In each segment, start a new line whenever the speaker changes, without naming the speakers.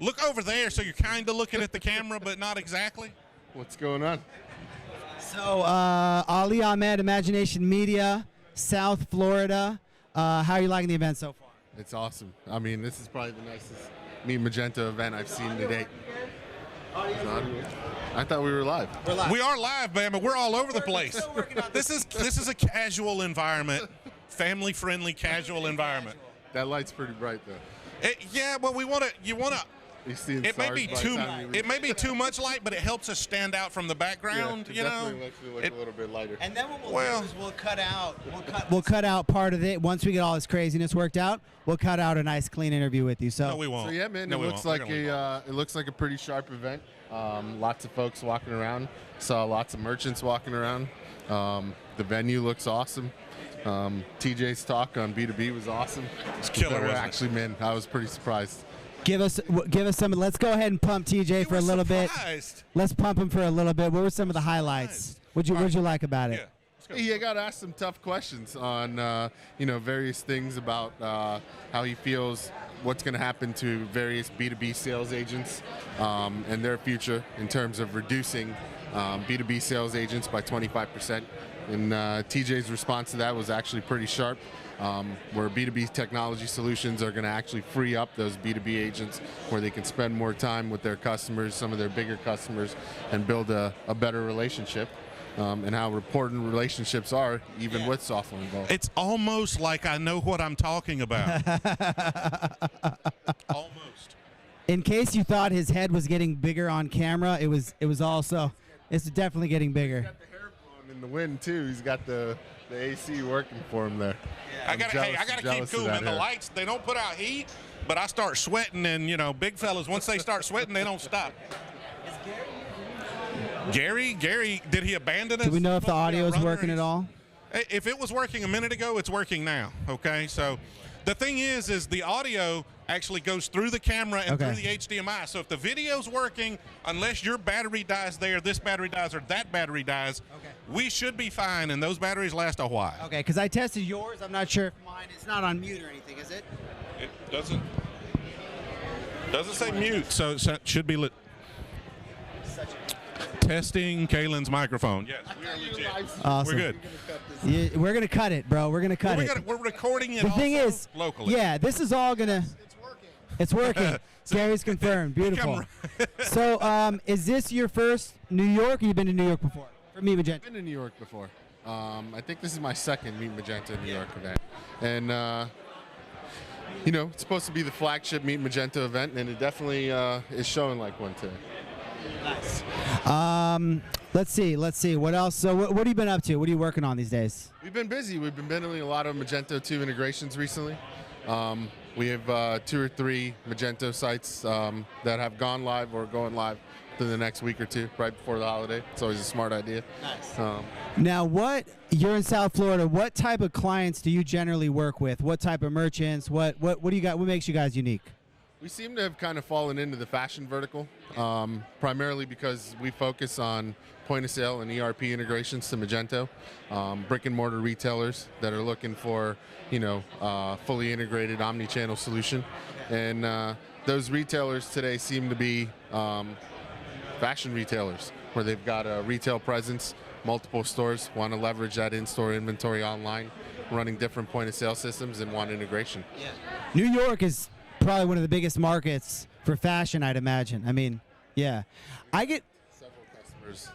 Look over there, so you're kind of looking at the camera, but not exactly.
What's going on?
So, Ali Ahmed, Imagination Media, South Florida. How are you liking the event so far?
It's awesome. I mean, this is probably the nicest Meet Magento event I've seen to date. I thought we were live.
We're live.
We are live, man, but we're all over the place. This is a casual environment, family-friendly, casual environment.
That light's pretty bright, though.
Yeah, well, you want to.
You see
It may be too much light, but it helps us stand out from the background.
Yeah, it
you know,
definitely makes me look a little bit lighter.
And then what we'll do is we'll cut out part of it. Once we get all this craziness worked out, we'll cut out a nice clean interview with you. So
no, we won't.
So yeah, man,
no,
it looks like a pretty sharp event. Lots of folks walking around. Saw lots of merchants walking around. The venue looks awesome. TJ's talk on B2B was awesome.
It's killer, wasn't it?
Actually, man, I was pretty surprised.
give us some. Let's go ahead and pump TJ for a little bit. Let's pump him for a little bit. What were some of the highlights? What'd you like about it?
Yeah, I got asked some tough questions on various things about how he feels, what's going to happen to various B2B sales agents and their future in terms of reducing B2B sales agents by 25%. And TJ's response to that was actually pretty sharp, where B2B technology solutions are going to actually free up those B2B agents where they can spend more time with their customers, some of their bigger customers, and build a better relationship. And how important relationships are, even with software involved.
It's almost like I know what I'm talking about. Almost.
In case you thought his head was getting bigger on camera, it's definitely getting bigger.
He's got the hair blowing in the wind too. He's got the AC working for him there.
Yeah. I gotta keep cool, man. The lights, they don't put out heat, but I start sweating, and big fellas, once they start sweating, they don't stop. Gary, did he abandon us?
Do we know if the audio is working at all?
If it was working a minute ago, it's working now, okay? So the thing is the audio actually goes through the camera and through the HDMI. So if the video's working, unless your battery dies there, this battery dies, or that battery dies, we should be fine, and those batteries last a while.
Okay, because I tested yours. I'm not sure if mine is not on mute or anything, is it?
It doesn't say mute, so it should be lit. Testing Kalen's microphone. Yes, we are legit.
Awesome.
We're good.
Yeah, we're gonna cut it, bro. We're gonna cut it.
We're recording it.
The thing is,
locally.
Yeah, this is all gonna. It's working. Gary's confirmed. Beautiful. So, is this your first New York? Or you've been to New York before? For Meet Magento.
I've been to New York before. I think this is my second Meet Magento New York event, and it's supposed to be the flagship Meet Magento event, and it definitely is showing like one today.
Nice. Let's see. What else? So what have you been up to? What are you working on these days?
We've been busy. We've been building a lot of Magento 2 integrations recently. We have 2 or 3 Magento sites that have gone live or going live within the next week or two, right before the holiday. It's always a smart idea.
Nice. Now, you're in South Florida. What type of clients do you generally work with? What type of merchants? What do you got? What makes you guys unique?
We seem to have kind of fallen into the fashion vertical, primarily because we focus on point of sale and ERP integrations to Magento, brick and mortar retailers that are looking for, fully integrated omni-channel solution. And those retailers today seem to be fashion retailers, where they've got a retail presence, multiple stores, want to leverage that in-store inventory online, running different point of sale systems in one integration.
Yeah. New York is probably one of the biggest markets for fashion, I'd imagine. I mean, yeah. I get
several customers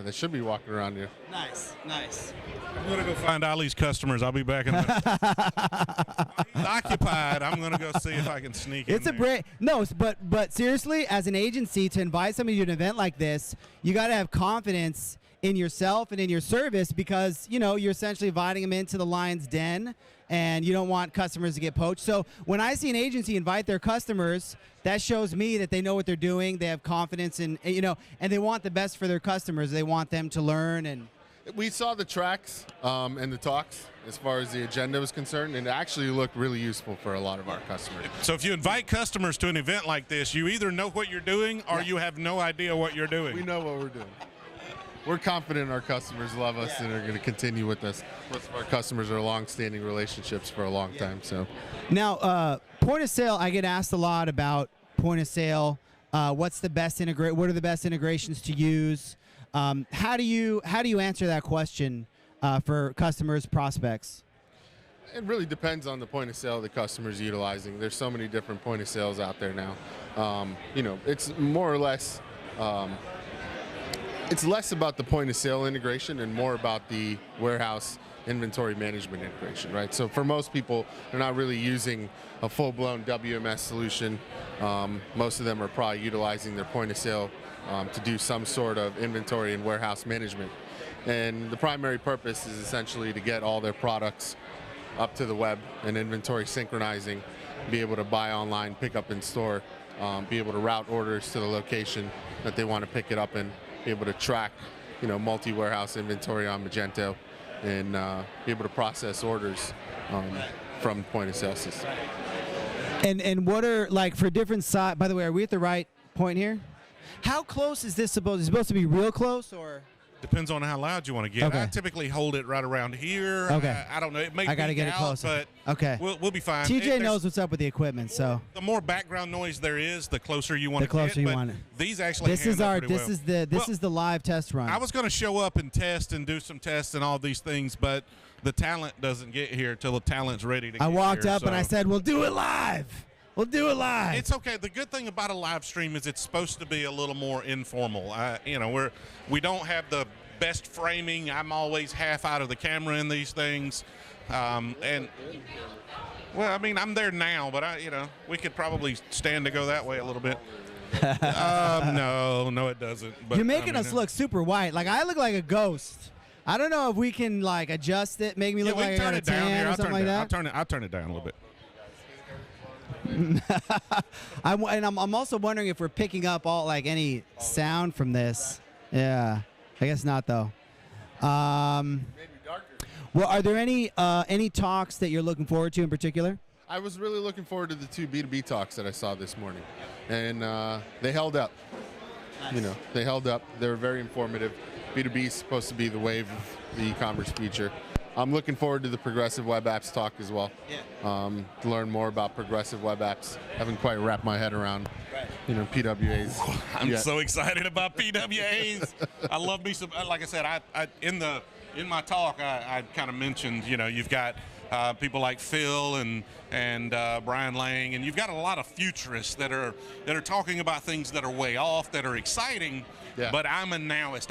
that should be walking around here.
Nice.
I'm gonna go find Ali's customers. I'll be back in a minute. While he's occupied, I'm gonna go see if I can sneak in.
It's a break. No, but seriously, as an agency, to invite somebody to an event like this, you got to have confidence in yourself and in your service, because you're essentially inviting them into the lion's den, and you don't want customers to get poached. So when I see an agency invite their customers, that shows me that they know what they're doing. They have confidence in, and they want the best for their customers. They want them to learn. And
we saw the tracks and the talks as far as the agenda was concerned, and it actually looked really useful for a lot of our customers.
So if you invite customers to an event like this, you either know what you're doing or you have no idea what you're doing.
We know what we're doing. We're confident our customers love us and are going to continue with us. Most of our customers are long-standing relationships for a long time. So
now, point of sale, I get asked a lot about point of sale? What's the best What are the best integrations to use? How do you answer that question for customers, prospects?
It really depends on the point of sale the customer's utilizing. There's so many different point of sales out there now. It's more or less, it's less about the point of sale integration and more about the warehouse inventory management integration, right? So for most people, they're not really using a full-blown WMS solution. Most of them are probably utilizing their point of sale to do some sort of inventory and warehouse management. And the primary purpose is essentially to get all their products up to the web and inventory synchronizing, be able to buy online, pick up in store, be able to route orders to the location that they want to pick it up in, be able to track, multi-warehouse inventory on Magento, and be able to process orders from point of sale system.
And what are, like, for different size? By the way, are we at the right point here? How close is this supposed? Is it supposed to be real close, or?
Depends on how loud you want to get.
Okay.
I typically hold it right around here.
Okay.
I don't know. It may
I gotta
be
get it
out,
closer.
but
Okay.
we'll be fine.
TJ knows what's up with the equipment, so
the more background noise there is, the closer you want
the closer you want it.
These actually
This is
handle pretty well.
this is the live test run.
I was going to show up and test and do some tests and all these things, but the talent doesn't get here till the talent's ready to get
I walked
here,
up and I said, "We'll do it live. We'll do it live."
It's okay. The good thing about a live stream is it's supposed to be a little more informal. We don't have the best framing. I'm always half out of the camera in these things, I'm there now, but we could probably stand to go that way a little bit. No, it doesn't. But,
you're making us look super white. Like, I look like a ghost. I don't know if we can, like, adjust it, make me look like I got a tan or something like that.
I'll turn it down a little bit.
I'm also wondering if we're picking up any sound from this. Yeah, I guess not though. Maybe darker. Well, are there any talks that you're looking forward to in particular?
I was really looking forward to the 2 B2B talks that I saw this morning, and they held up.
Nice.
They held up. They were very informative. B2B is supposed to be the wave of the e-commerce future. I'm looking forward to the progressive web apps talk as well. Yeah. To learn more about progressive web apps. Haven't quite wrapped my head around, PWAs.
I'm so excited about PWAs. I love me some. Like I said, in my talk, I kind of mentioned, you've got people like Phil and Brian Lang, and you've got a lot of futurists that are talking about things that are way off, that are exciting. Yeah. But I'm a nowist.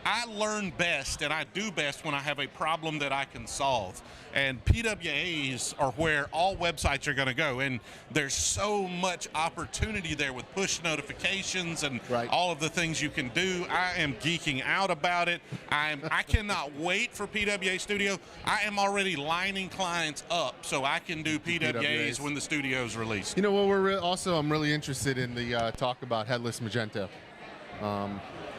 I learn best and I do best when I have a problem that I can solve. And PWAs are where all websites are going to go. And there's so much opportunity there with push notifications and all of the things you can do. I am geeking out about it. I cannot wait for PWA Studio. I am already lining clients up so I can do PWAs when the studio's released.
I'm really interested in the talk about headless Magento.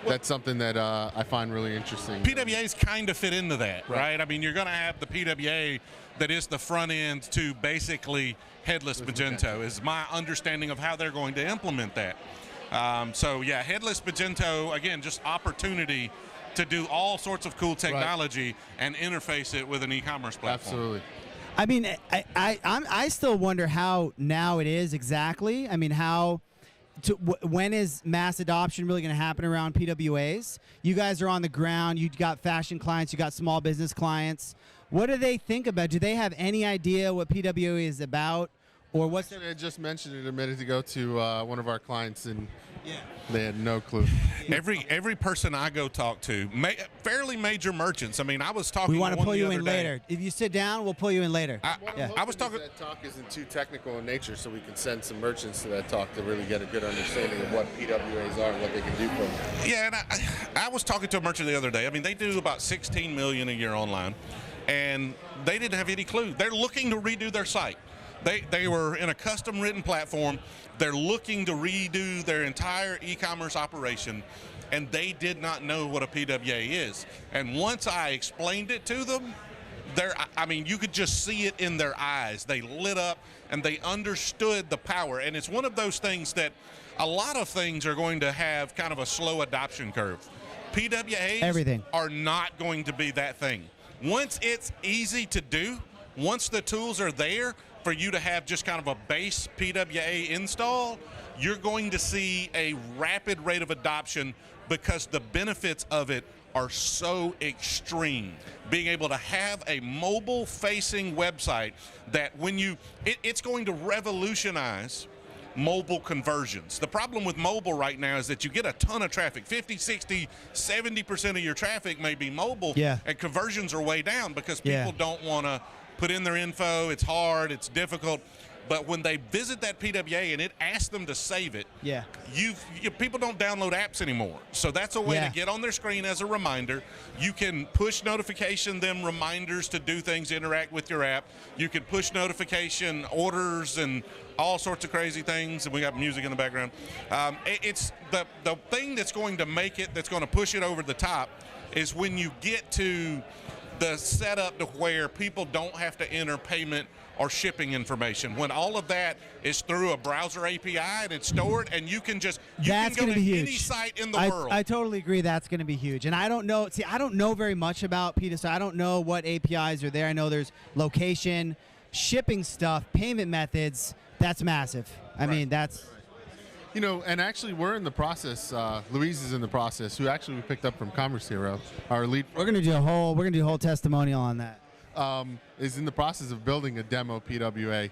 That's something that I find really interesting.
PWAs kind of fit into that, right? I mean, you're going to have the PWA that is the front end to basically headless Magento is my understanding of how they're going to implement that. Headless Magento, again, just opportunity to do all sorts of cool technology and interface it with an e-commerce platform.
Absolutely.
I mean, I still wonder how now it is exactly. I mean, when is mass adoption really going to happen around PWAs? You guys are on the ground. You got fashion clients. You got small business clients. What do they think about? Do they have any idea what PWA is about, or what's?
I just mentioned it a minute ago to one of our clients, and they had no clue.
Every person I go talk to, fairly major merchants. I mean, I was talking.
We want to pull you in
day.
later. If you sit down, we'll pull you in later.
I was talking. That talk isn't too technical in nature, so we can send some merchants to that talk to really get a good understanding of what PWAs are and what they can do for them.
Yeah, and I was talking to a merchant the other day. I mean, they do about $16 million a year online, and they didn't have any clue. They're looking to redo their site. They were in a custom written platform. They're looking to redo their entire e-commerce operation, and they did not know what a PWA is. And once I explained it to them, you could just see it in their eyes. They lit up and they understood the power. And it's one of those things that a lot of things are going to have kind of a slow adoption curve. PWAs are not going to be that thing. Once it's easy to do, once the tools are there, for you to have just kind of a base PWA install, you're going to see a rapid rate of adoption because the benefits of it are so extreme. Being able to have a mobile-facing website that when it's going to revolutionize mobile conversions. The problem with mobile right now is that you get a ton of traffic. 50, 60, 70% of your traffic may be mobile, and conversions are way down because people don't want to put in their info. It's hard, it's difficult. But when they visit that PWA and it asks them to save it, people don't download apps anymore. So that's a way to get on their screen as a reminder. You can push notification them reminders to do things, interact with your app. You can push notification orders and all sorts of crazy things. And we got music in the background. It's the thing that's going to make it, that's going to push it over the top, is when you get to the setup to where people don't have to enter payment or shipping information. When all of that is through a browser API and it's stored, and you can go to any site in the world.
I totally agree. That's going to be huge. And I don't know. See, I don't know very much about PETA, so I don't know what APIs are there. I know there's location, shipping stuff, payment methods. That's massive. I mean, that's.
You know, and actually, we're in the process. Louise is in the process, who actually we picked up from Commerce Hero, our lead.
We're gonna do a whole testimonial on that.
Is in the process of building a demo PWA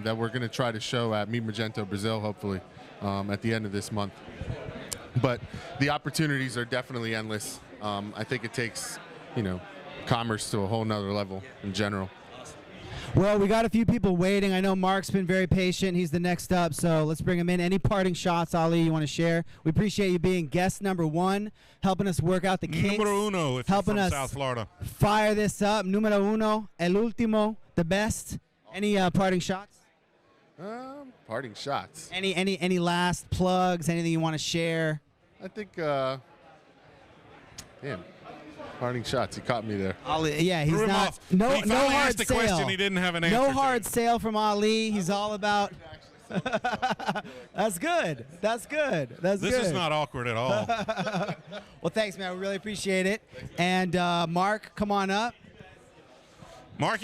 that we're going to try to show at Meet Magento Brazil, hopefully, at the end of this month. But the opportunities are definitely endless. I think it takes, commerce to a whole nother level in general.
Well, we got a few people waiting. I know Mark's been very patient. He's the next up, so let's bring him in. Any parting shots, Ali, you want to share? We appreciate you being guest number 1, helping us work out the kinks.
Numero uno, if you're from South Florida.
Fire this up. Numero uno, el último, the best. Any parting shots?
Parting shots.
Any last plugs? Anything you want to share?
I think, parting shots. You caught me there.
Ali, yeah, he's
Threw him
not.
off.
No,
he
no hard
asked a
sale.
question he didn't have an answer
No
to.
hard sale from Ali. He's all about. That's good. That's good. That's
This
good.
is not awkward at all.
Well, thanks, man. We really appreciate it. And Mark, come on up.
Mark.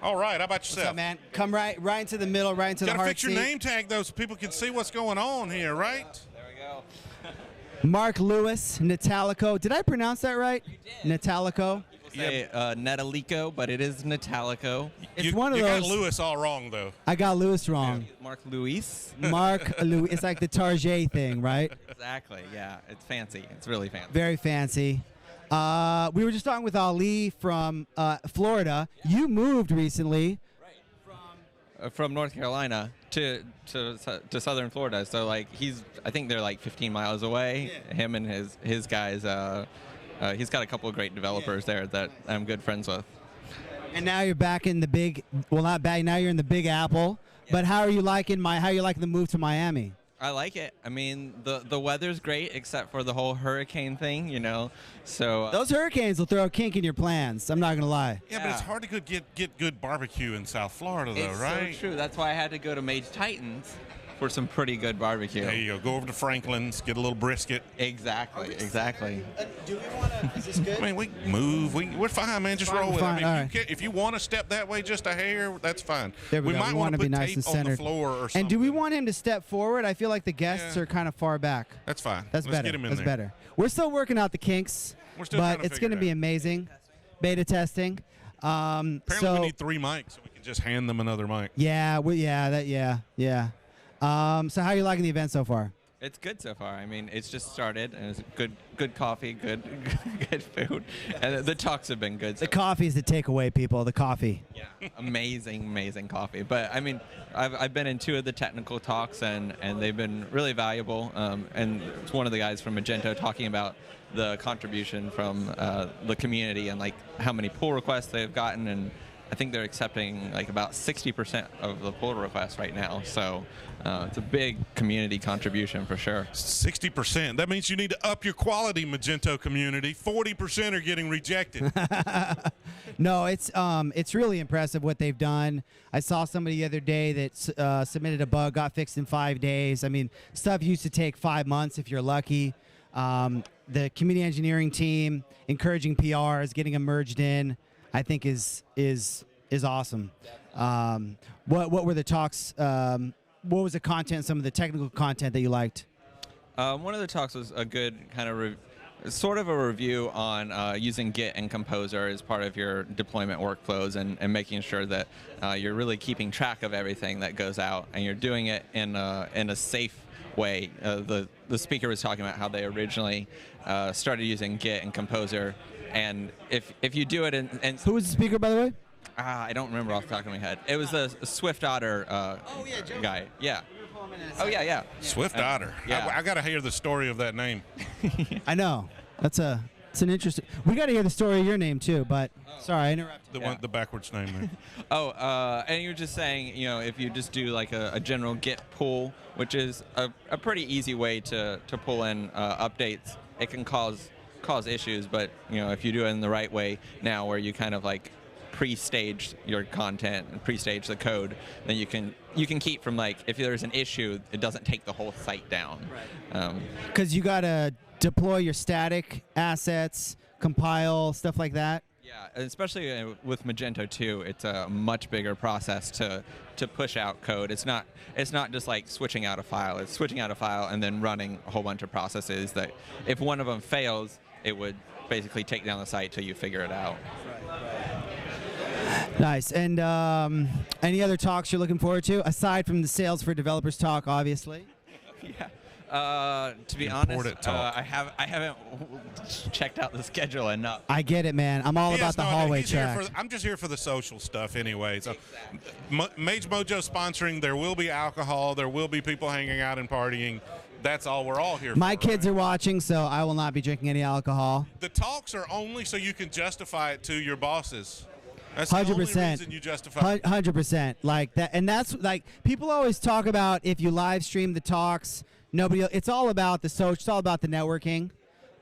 All right, how about yourself?
What's up, man? Come right into the middle, right into the heart
fix your name tag, though, so people can see what's going on here, right?
There we go.
Mark Lewis, Natalico. Did I pronounce that right?
You did.
Natalico.
Say Natalico, but it is Natalico.
It's one of
you
those.
got Lewis all wrong, though.
I got Lewis wrong.
Mark Luis.
Mark Lewis. It's like the Target thing, right?
Exactly. Yeah, it's fancy. It's really fancy.
Very fancy. We were just talking with Ali from Florida. You moved recently.
From North Carolina to Southern Florida. So I think they're like 15 miles away. Yeah. Him and his guys. He's got a couple of great developers there that I'm good friends with.
And now you're back in the big. Well, not back. Now you're in the Big Apple. Yeah. But how are you liking the move to Miami?
I like it. I mean, the weather's great except for the whole hurricane thing, So
those hurricanes will throw a kink in your plans. I'm not gonna lie.
Yeah, but it's hard to get good barbecue in South Florida, though, right?
It's so true. That's why I had to go to Mage Titans for some pretty good barbecue.
There you go. Go over to Franklin's, get a little brisket.
Exactly.
Do we want to? Is this good?
I mean, we move. We're fine, man. Just roll with it.
Fine,
If you want to step that way just a hair, that's fine.
There we go.
might want to
be
put
nice
tape
and
on
centered.
the floor or something.
And do we want him to step forward? I feel like the guests are kind of far back.
That's fine.
That's
Let's
better.
Get him in
That's
there.
better. We're still working out the kinks,
We're still trying
but
to
it's
figure
going to
it
be
out.
amazing. Beta testing.
Apparently,
so
we need 3 mics, so we can just hand them another mic.
yeah. So how are you liking the event so far?
It's good so far. I mean, it's just started, and it's good coffee, good food, and the talks have been good.
The coffee is the takeaway, people. The coffee.
Yeah, amazing coffee. But I mean, I've been in 2 of the technical talks, and they've been really valuable. And it's one of the guys from Magento talking about the contribution from the community and how many pull requests they've gotten, and I think they're accepting about 60% of the pull requests right now. So it's a big community contribution for sure.
60%. That means you need to up your quality, Magento community. 40% are getting rejected.
No, it's really impressive what they've done. I saw somebody the other day that submitted a bug, got fixed in 5 days. I mean, stuff used to take 5 months if you're lucky. The community engineering team encouraging PRs, getting them merged in, I think is is awesome. What were the talks? What was the content? Some of the technical content that you liked?
One of the talks was a good kind of sort of a review on using Git and Composer as part of your deployment workflows and making sure that you're really keeping track of everything that goes out and you're doing it in a safe way. The speaker was talking about how they originally started using Git and Composer, and if you do it and
who was the speaker, by the way?
I don't remember off the top of my head. It was the Swift Otter guy. Yeah. Oh yeah.
Swift Otter.
Yeah.
I got to hear the story of that name.
I know. It's an interesting. We got to hear the story of your name too. But sorry, I interrupted.
The backwards name there.
And you were just saying, if you just do like a general Git pull, which is a pretty easy way to pull in updates, it can cause issues. But if you do it in the right way now, where you kind of like pre-stage your content and pre-stage the code, then you can keep from, like, if there's an issue, it doesn't take the whole site down. Right.
Because you got to deploy your static assets, compile, stuff like that.
Yeah, especially with Magento too, it's a much bigger process to push out code. It's not just like switching out a file. It's switching out a file and then running a whole bunch of processes that if one of them fails, it would basically take down the site till you figure it out.
Nice. And any other talks you're looking forward to, aside from the Sales for Developers talk, obviously?
Yeah. To be honest, I haven't checked out the schedule enough.
I get it, man. I'm all about the hallway track.
I'm just here for the social stuff anyway. So, Mage Mojo sponsoring. There will be alcohol. There will be people hanging out and partying. That's all we're all here for.
My kids are watching, so I will not be drinking any alcohol.
The talks are only so you can justify it to your bosses. That's
100%.
the only reason you justify it.
100%. Like that, and that's like people always talk about if you live stream the talks. It's all about the social. It's all about the networking,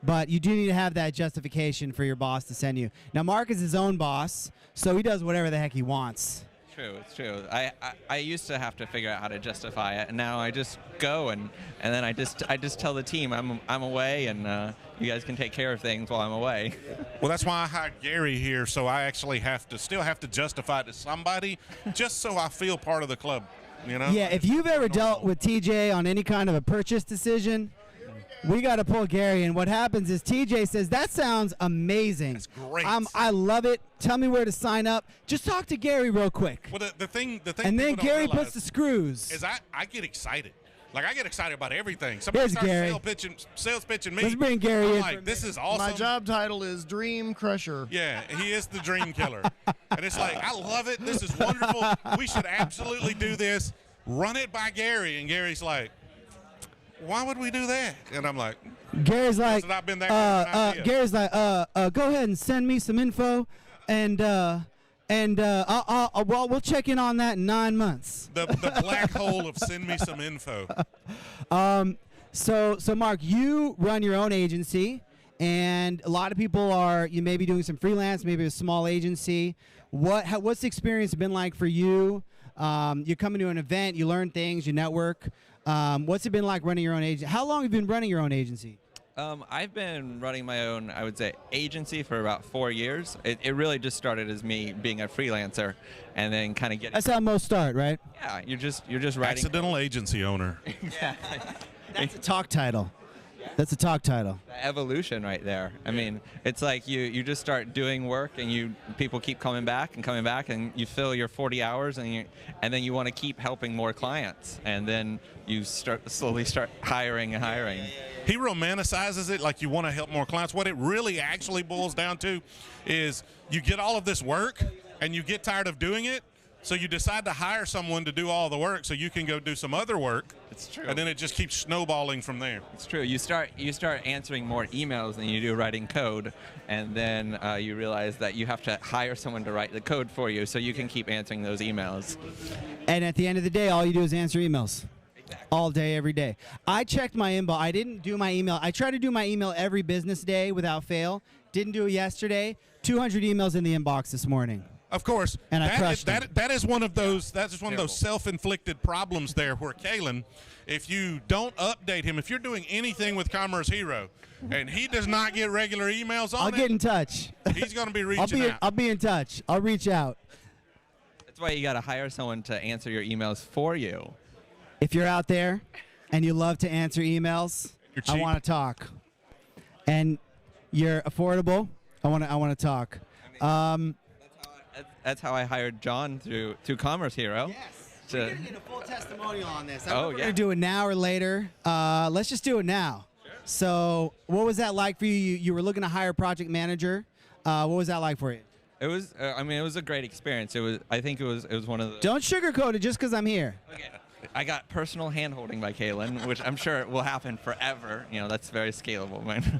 but you do need to have that justification for your boss to send you. Now, Mark is his own boss, so he does whatever the heck he wants.
It's true. I used to have to figure out how to justify it, and now I just go and then I just tell the team I'm away, and you guys can take care of things while I'm away.
Well, that's why I hired Gary here, so I actually still have to justify it to somebody, just so I feel part of the club.
Yeah, if you've ever dealt with TJ on any kind of a purchase decision, we got to pull Gary. And what happens is TJ says, that sounds amazing.
That's great.
I love it. Tell me where to sign up. Just talk to Gary real quick.
Well, the thing
and then Gary puts the screws.
Is I get excited. Like, I get excited about everything.
Here's
Somebody
Gary.
starts sales pitching me.
Let's bring Gary
I'm
in.
like, this is awesome.
My job title is Dream Crusher.
Yeah, he is the dream killer. And it's like, I love it. This is wonderful. We should absolutely do this. Run it by Gary. And Gary's like, why would we do that? And I'm like,
Gary's like,
I've been there.
Gary's like, go ahead and send me some info, and we'll check in on that in 9 months.
The black hole of send me some info.
So Mark, you run your own agency, and a lot of people you may be doing some freelance, maybe a small agency. What's the experience been like for you? You're coming to an event, you learn things, you network. What's it been like running your own agency? How long have you been running your own agency?
I've been running my own, I would say, agency for about 4 years. It really just started as me being a freelancer, and then kind of getting.
That's how most start, right?
Yeah, you're just writing.
Accidental agency owner.
Exactly.
That's a talk title. That's a talk title.
The evolution right there. I mean, it's like you just start doing work, and people keep coming back, and you fill your 40 hours, and then you want to keep helping more clients, and then you slowly start hiring.
He romanticizes it like you want to help more clients. What it really actually boils down to is you get all of this work, and you get tired of doing it, so you decide to hire someone to do all the work so you can go do some other work.
It's true.
And then it just keeps snowballing from there.
It's true. You start answering more emails than you do writing code, and then you realize that you have to hire someone to write the code for you so you can keep answering those emails.
And at the end of the day, all you do is answer emails.
Exactly.
All day, every day. I checked my inbox. I didn't do my email. I try to do my email every business day without fail. Didn't do it yesterday. 200 emails in the inbox this morning.
Of course,
and I crushed
that is one of those. That's just one of those self-inflicted problems there. Where Kalen, if you don't update him, if you're doing anything with Commerce Hero, and he does not get regular emails on
I'll get in touch.
He's going to be reaching out.
I'll be in touch. I'll reach out.
That's why you got to hire someone to answer your emails for you.
If you're out there and you love to answer emails,
You're
I
cheap.
want to talk. And you're affordable, I want to talk.
That's how I hired John through Commerce Hero.
Yes.
To-
We're going to get a full testimonial on this. I don't
Oh,
know if we're
yeah.
going to do it now or later. Let's just do it now. Sure. So what was that like for you? You were looking to hire a project manager. What was that like for you?
It was. I mean, it was a great experience. I think it was one of the.
Don't sugarcoat it just because I'm here.
Okay. I got personal hand-holding by Kalen, which I'm sure will happen forever. You know, that's very scalable, man.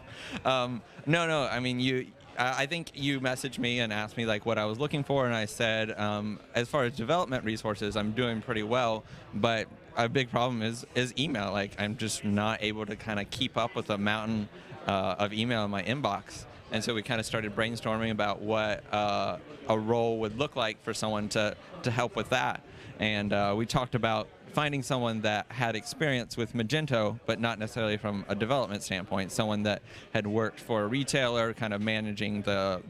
No. I mean, I think you messaged me and asked me like what I was looking for, and I said, as far as development resources, I'm doing pretty well, but a big problem is email. Like, I'm just not able to kind of keep up with the mountain of email in my inbox. And so we kind of started brainstorming about what a role would look like for someone to help with that. And we talked about finding someone that had experience with Magento, but not necessarily from a development standpoint. Someone that had worked for a retailer, kind of managing the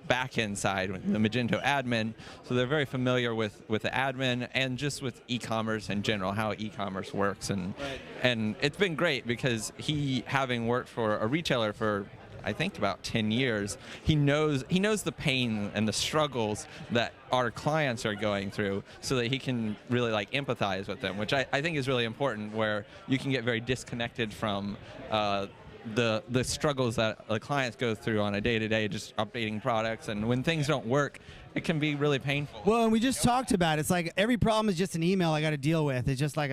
back end side, the Magento admin. So they're very familiar with the admin and just with e-commerce in general, how e-commerce works. And it's been great because he, having worked for a retailer for I think about 10 years, he knows the pain and the struggles that our clients are going through, so that he can really like empathize with them, which I think is really important, where you can get very disconnected from the struggles that the clients go through on a day-to-day, just updating products, and when things don't work, it can be really painful.
Well, and we just talked about it. It's like every problem is just an email I got to deal with. It's just like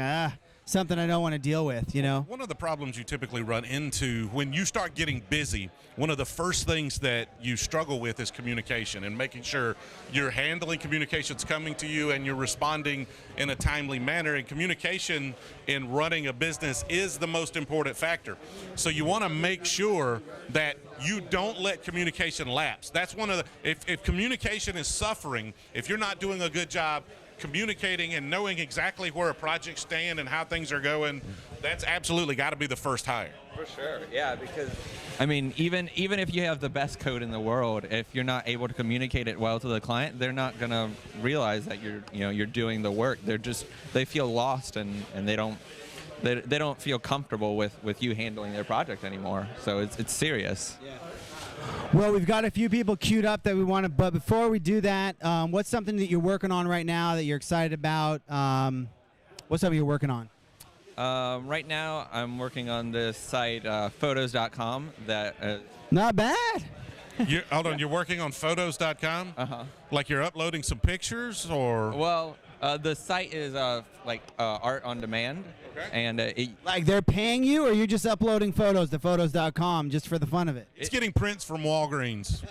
something I don't want to deal with, you know?
One of the problems you typically run into when you start getting busy, one of the first things that you struggle with is communication, and making sure you're handling communications coming to you and you're responding in a timely manner. And communication in running a business is the most important factor. So you want to make sure that you don't let communication lapse. That's one of the, if communication is suffering, if you're not doing a good job communicating and knowing exactly where a project stands and how things are going, that's absolutely got to be the first hire.
For sure, yeah, because I mean, even if you have the best code in the world, if you're not able to communicate it well to the client, they're not gonna realize that you're doing the work. They feel lost, and they don't feel comfortable with you handling their project anymore. So it's serious.
Yeah. Well, we've got a few people queued up that we want to, but before we do that, what's something that you're working on right now that you're excited about? What's something you're working on?
Right now, I'm working on this site, photos.com.
Not bad.
Hold on, you're working on photos.com?
Uh-huh.
Like you're uploading some pictures, or?
Well, the site is art on demand. Okay. And
like they're paying you, or you're just uploading photos to photos.com just for the fun of it?
It's getting prints from Walgreens.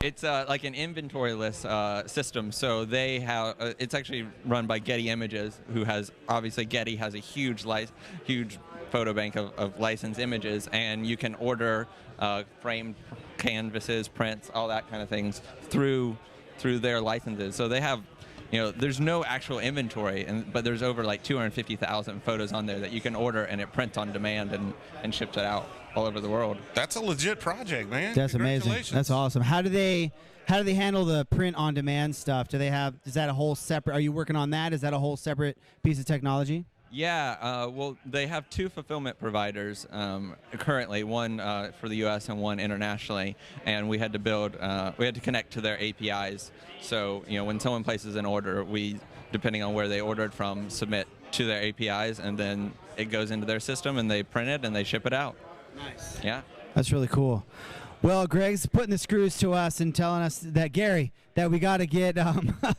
It's like an inventory-less system. So they have. It's actually run by Getty Images, who has obviously Getty has a huge photo bank of licensed images, and you can order framed canvases, prints, all that kind of things through their licenses. So they have. There's no actual inventory, but there's over like 250,000 photos on there that you can order, and it prints on demand and ships it out all over the world.
That's a legit project, man.
That's amazing. That's awesome. How do they handle the print on demand stuff? Is that a whole separate? Are you working on that? Is that a whole separate piece of technology?
Yeah, well, they have two fulfillment providers currently, one for the U.S. and one internationally, and we had to connect to their APIs. So, when someone places an order, we, depending on where they ordered from, submit to their APIs, and then it goes into their system, and they print it, and they ship it out.
Nice.
Yeah.
That's really cool. Well, Greg's putting the screws to us and telling us that that we got to get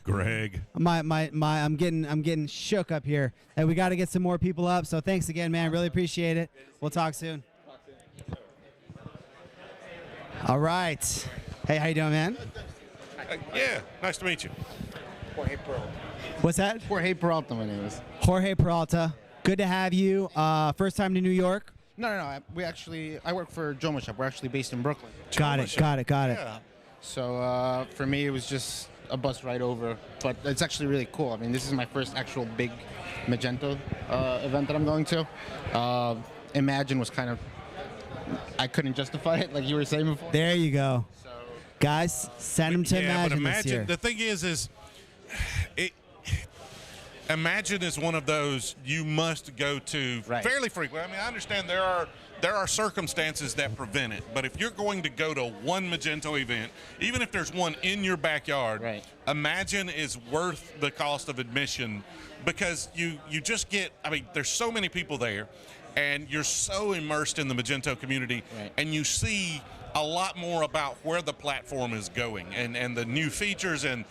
Greg.
I'm getting shook up here. That we got to get some more people up. So thanks again, man. Really appreciate it. We'll talk soon. All right. Hey, how you doing, man?
Yeah, nice to meet you.
Jorge Peralta.
What's that?
Jorge Peralta, my name is.
Jorge Peralta. Good to have you. First time to New York?
No. I work for Joma Shop. We're actually based in Brooklyn.
Got it.
Yeah.
So for me, it was just a bus ride over. But it's actually really cool. I mean, this is my first actual big Magento event that I'm going to. Imagine was kind of, I couldn't justify it like you were saying before.
There you go.
So
Guys, send them to
yeah, but
Imagine this year.
the thing is it. Imagine is one of those you must go to fairly frequently. I mean, I understand there are circumstances that prevent it, but if you're going to go to one Magento event, even if there's one in your backyard, Imagine is worth the cost of admission, because you just get, I mean, there's so many people there, and you're so immersed in the Magento community, and you see a lot more about where the platform is going and the new features and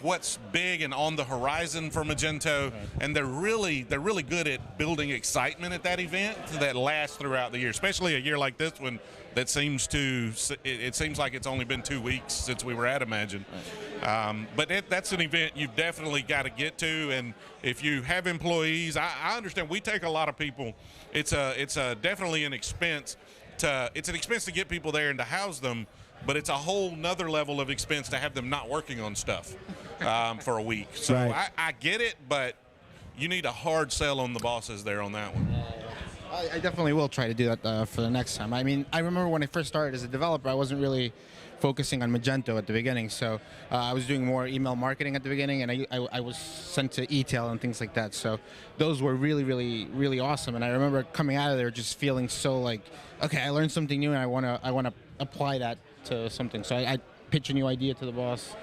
what's big and on the horizon for Magento, and they're really good at building excitement at that event that lasts throughout the year, especially a year like this one that it seems like it's only been 2 weeks since we were at Imagine. But that's an event you've definitely got to get to, and if you have employees, I understand we take a lot of people. It's definitely an expense. It's an expense to get people there and to house them, but it's a whole nother level of expense to have them not working on stuff for a week. So I get it, but you need a hard sell on the bosses there on that one.
I definitely will try to do that for the next time. I mean, I remember when I first started as a developer, I wasn't really focusing on Magento at the beginning, so I was doing more email marketing at the beginning, and I was sent to e-tail and things like that. So those were really, really, really awesome. And I remember coming out of there just feeling so like, okay, I learned something new, and I want to apply that to something. So I pitch a new idea to the boss,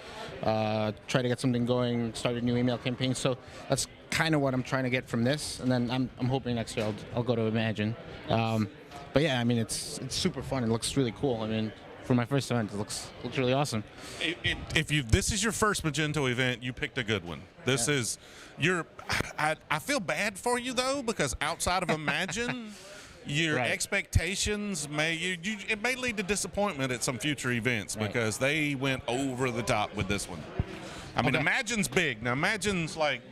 try to get something going, start a new email campaign. So that's kind of what I'm trying to get from this, and then I'm hoping next year I'll go to Imagine. But yeah, I mean, it's super fun. It looks really cool. I mean, for my first event, it looks really awesome.
If this is your first Magento event, you picked a good one. This is I feel bad for you though, because outside of Imagine, your expectations it may lead to disappointment at some future events because they went over the top with this one. I mean, Imagine's big. Now Imagine's like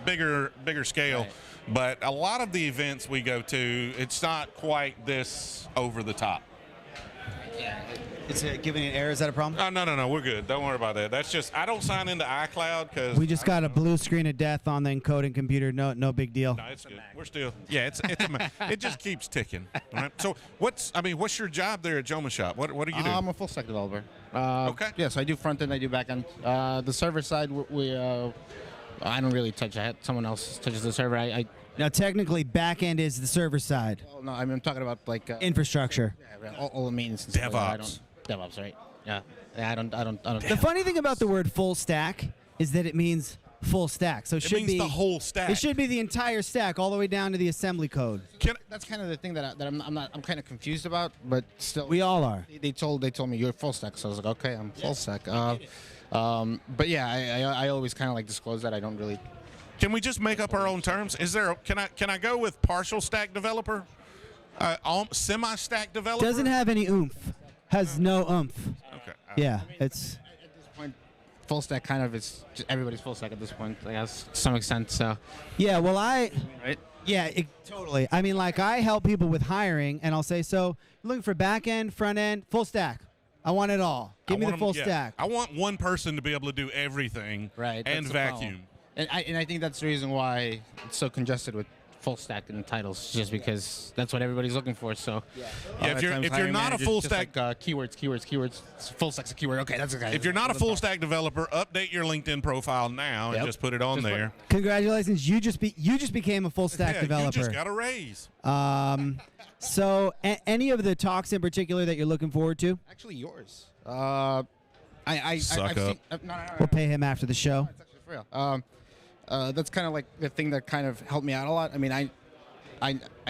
bigger scale, but a lot of the events we go to, it's not quite this over the top.
Yeah. Is it giving it error? Is that a problem?
Oh, no. We're good. Don't worry about that. That's just, I don't sign into iCloud because
we just got a blue screen of death on the encoding computer. No big deal.
No, it's good. We're still, it just keeps ticking. All right. So what's your job there at Joma Shop? What do you do?
I'm a full stack developer.
Okay.
Yeah, so I do front end, I do back end. The server side, I don't really touch that. Someone else touches the server.
Now, technically, back end is the server side.
Oh, no, I'm talking about like
infrastructure.
Yeah, all the maintenance. And stuff like
DevOps.
DevOps, right? Yeah. I don't.
The funny thing about the word full stack is that it means full stack. So it
means the whole stack.
It should be the entire stack, all the way down to the assembly code.
That's kind of the thing that I'm kind of confused about, but still.
We all are.
They told me you're full stack, so I was like, okay, I'm full stack. But yeah, I always kind of like disclose that I don't really.
Can we just make up our own terms? Can I go with partial stack developer? Semi-stack developer?
Doesn't have any oomph. Has no oomph.
Okay.
Yeah,
it's at this point, full stack kind of is just everybody's full stack at this point, I guess, to some extent. So.
Yeah. Well,
right.
Yeah, totally. I mean, like, I help people with hiring, and I'll say, so you're looking for back end, front end, full stack. I want it all. Give me the full stack.
I want one person to be able to do everything.
Right.
And vacuum.
And I think that's the reason why it's so congested with full stack in the titles, just because that's what everybody's looking for. So
if you're not a full stack,
like, keywords, full stack's a keyword. Okay, that's okay.
If you're not a full stack developer, update your LinkedIn profile now and just put it on there.
Congratulations, you just became a full stack developer.
You just got a raise.
So any of the talks in particular that you're looking forward to?
Actually, yours.
Suck
I've
up.
We'll pay him after the show.
It's actually for real. That's kind of like the thing that kind of helped me out a lot. I mean, I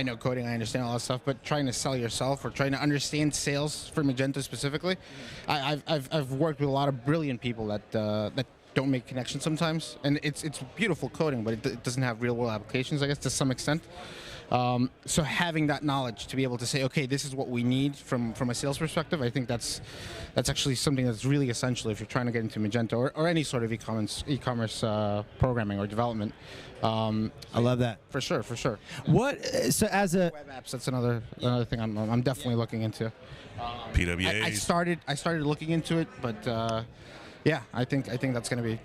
know coding, I understand all that stuff, but trying to sell yourself or trying to understand sales for Magento specifically, I've worked with a lot of brilliant people that don't make connections sometimes, and it's beautiful coding, but it doesn't have real world applications, I guess, to some extent. So having that knowledge to be able to say, okay, this is what we need from a sales perspective, I think that's actually something that's really essential if you're trying to get into Magento or any sort of e-commerce programming or development.
I love that.
For sure.
So as a
web apps, that's another thing I'm definitely looking into.
PWAs.
I started looking into it, but yeah, I think that's gonna be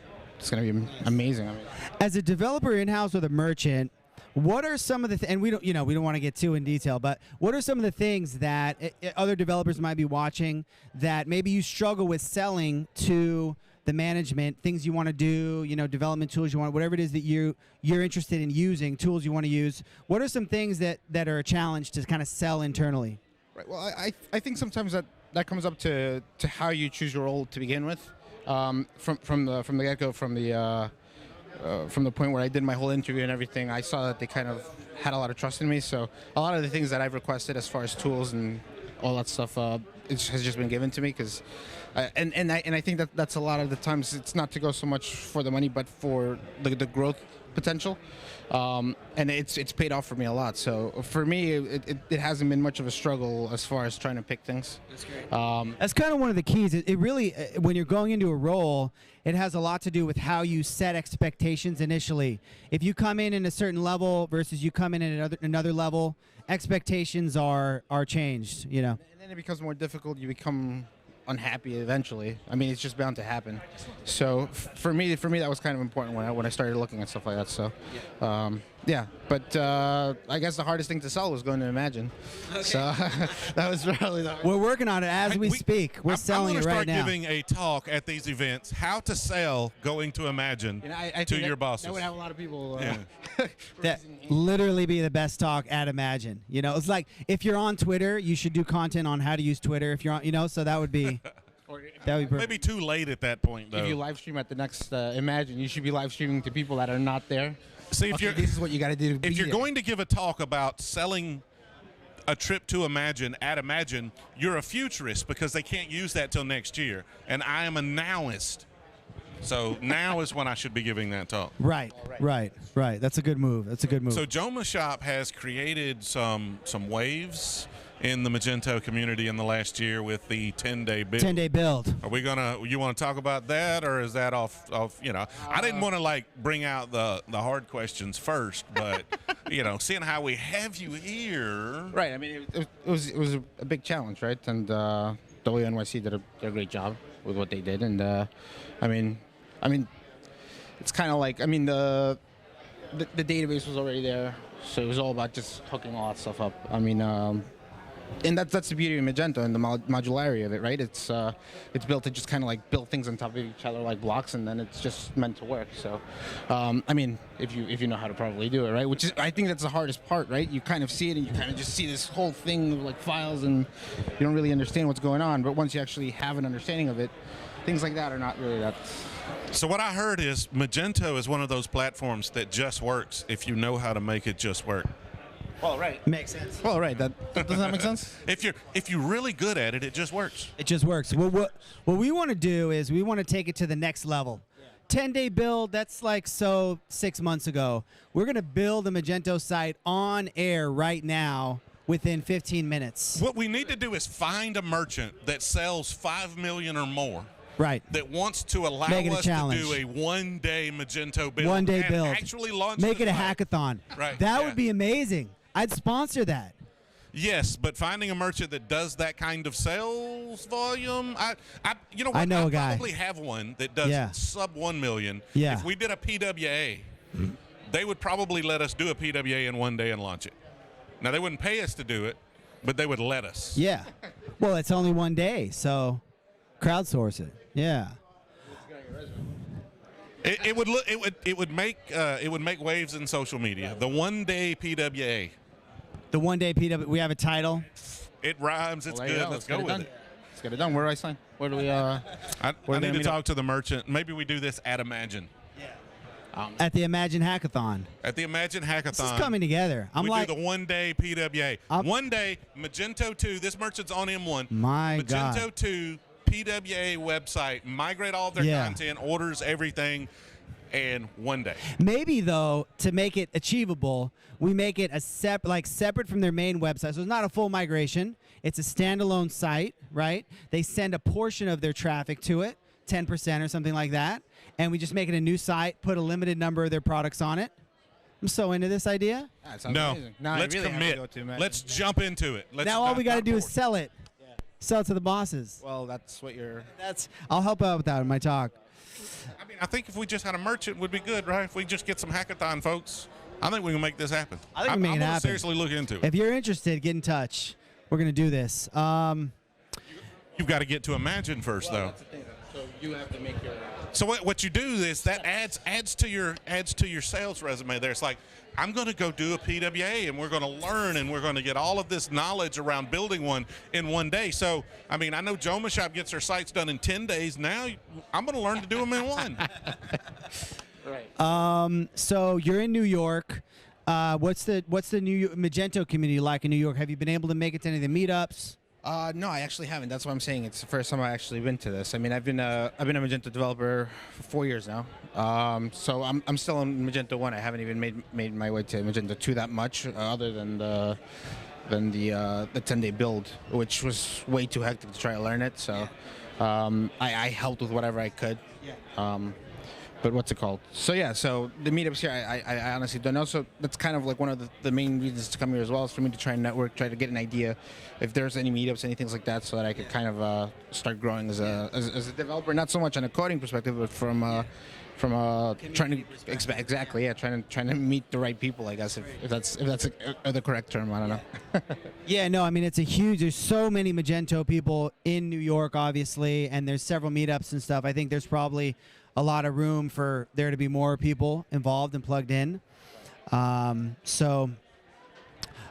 amazing. I mean,
as a developer in-house with a merchant, What are some of the and we don't want to get too in detail, but what are some of the things that other developers might be watching that maybe you struggle with selling to the management, things you want to do, development tools you want, whatever it is that you're interested in using, tools you want to use. What are some things that are a challenge to kind of sell internally?
Right. Well, I think sometimes that comes up to how you choose your role to begin with. From the get-go, from the point where I did my whole interview and everything, I saw that they kind of had a lot of trust in me. So a lot of the things that I've requested as far as tools and all that stuff, it has just been given to me because, and I think that's a lot of the times it's not to go so much for the money, but for the growth potential, and it's paid off for me a lot. So for me, it hasn't been much of a struggle as far as trying to pick things.
That's great. That's kind of one of the keys. It really, when you're going into a role, it has a lot to do with how you set expectations initially. If you come in a certain level versus you come in at another level, expectations are changed.
And then it becomes more difficult. You become unhappy eventually. I mean, it's just bound to happen. So for me, that was kind of important when I started looking at stuff like that. So, yeah. But I guess the hardest thing to sell was going to Imagine. Okay. So that was probably the hardest.
We're working on it as we speak. We're selling it right now.
I'm going to start giving a talk at these events, how to sell going to Imagine to your bosses.
That would have a lot of people.
That literally be the best talk at Imagine. It's like if you're on Twitter, you should do content on how to use Twitter. If you're on, so that would be. That would be
maybe too late at that point, though.
If you live stream at the next Imagine, you should be live streaming to people that are not there.
See,
this is what you got to do.
If you're going to give a talk about selling a trip to Imagine at Imagine, you're a futurist because they can't use that till next year, and I am a nowist. So now is when I should be giving that talk.
Right. That's a good move.
So Joma Shop has created some waves in the Magento community in the last year with the 10-day build.
10-day build.
Are we you want to talk about that, or is that off? I didn't want to bring out the hard questions first, but seeing how we have you here.
Right. I mean, it was a big challenge, right? And WNYC did a great job with what they did, and I mean, it's kind of like the database was already there, so it was all about just hooking all that stuff up. I mean, and that's the beauty of Magento and the modularity of it, right? It's built to just kind of build things on top of each other like blocks, and then it's just meant to work. So, I mean, if you know how to probably do it, right? Which is, I think that's the hardest part, right? You kind of see it and you kind of just see this whole thing of files, and you don't really understand what's going on. But once you actually have an understanding of it, things like that are not really that.
So what I heard is Magento is one of those platforms that just works if you know how to make it just work.
Well, right.
Makes sense.
Well, right. Doesn't that make sense?
If you're really good at it, it just works.
It just works. Well, what we want to do is we want to take it to the next level. 10-day build, that's 6 months ago. We're going to build a Magento site on air right now within 15 minutes.
What we need to do is find a merchant that sells 5 million or more.
Right.
That wants to allow us to do a one-day Magento build.
One-day build.
Actually launch
Make it a hackathon.
Right.
That would be amazing. I'd sponsor that.
Yes, but finding a merchant that does that kind of sales volume, I
know a guy.
Probably have one that does sub 1 million.
Yeah.
If we did a PWA, they would probably let us do a PWA in one day and launch it. Now, they wouldn't pay us to do it, but they would let us.
Yeah. Well, it's only one day, so crowdsource it. Yeah.
It would make waves in social media. The one-day PWA.
The one-day PW. We have a title.
It rhymes. It's good. Let's go with it.
Let's get it done. Where do I sign? Where do we?
I need to talk to the merchant. Maybe we do this at Imagine.
Yeah. At the Imagine Hackathon.
At the Imagine Hackathon.
This is coming together.
We do the one-day PWA. One day, Magento 2. This merchant's on M1. Magento 2 PWA website. Migrate all of their content, orders, everything. And one day.
Maybe, though, to make it achievable, we make it separate from their main website. So it's not a full migration. It's a standalone site, right? They send a portion of their traffic to it, 10% or something like that. And we just make it a new site, put a limited number of their products on it. I'm so into this idea.
No, let's commit. Let's jump into it.
Now all we got to do is sell it. Yeah. Sell it to the bosses.
Well, that's what you're...
I'll help out with that in my talk.
I mean, I think if we just had a merchant, would be good, right? If we just get some hackathon folks I think we can make this happen.
I think we can make it
I'm gonna
happen.
seriously look into it.
If you're interested, get in touch. We're going to do this.
You've got to get to Imagine first, though.
That's the thing. So you have to make your.
So what you do is that adds to your sales resume. There, it's like, I'm going to go do a PWA, and we're going to learn, and we're going to get all of this knowledge around building one in one day. So I mean, I know Joma Shop gets their sites done in 10 days. Now I'm going to learn to do them in one.
Right.
So you're in New York. What's the new Magento community like in New York? Have you been able to make it to any of the meetups?
No, I actually haven't. That's why I'm saying it's the first time I actually been to this. I mean, I've been a Magento developer for 4 years now. So I'm still on Magento 1. I haven't even made my way to Magento 2 that much, other than the 10-day build, which was way too hectic to try to learn it. So I helped with whatever I could.
Yeah.
But what's it called? So yeah, so the meetups here, I honestly don't know. So that's kind of like one of the main reasons to come here as well, is for me to try and network, try to get an idea if there's any meetups, anything like that, so that I could kind of start growing as a developer. Not so much on a coding perspective, but from trying to exactly, yeah, trying to meet the right people, I guess, if that's the correct term. I don't know.
Yeah, no, I mean, there's so many Magento people in New York, obviously, and there's several meetups and stuff. I think there's probably a lot of room for there to be more people involved and plugged in. So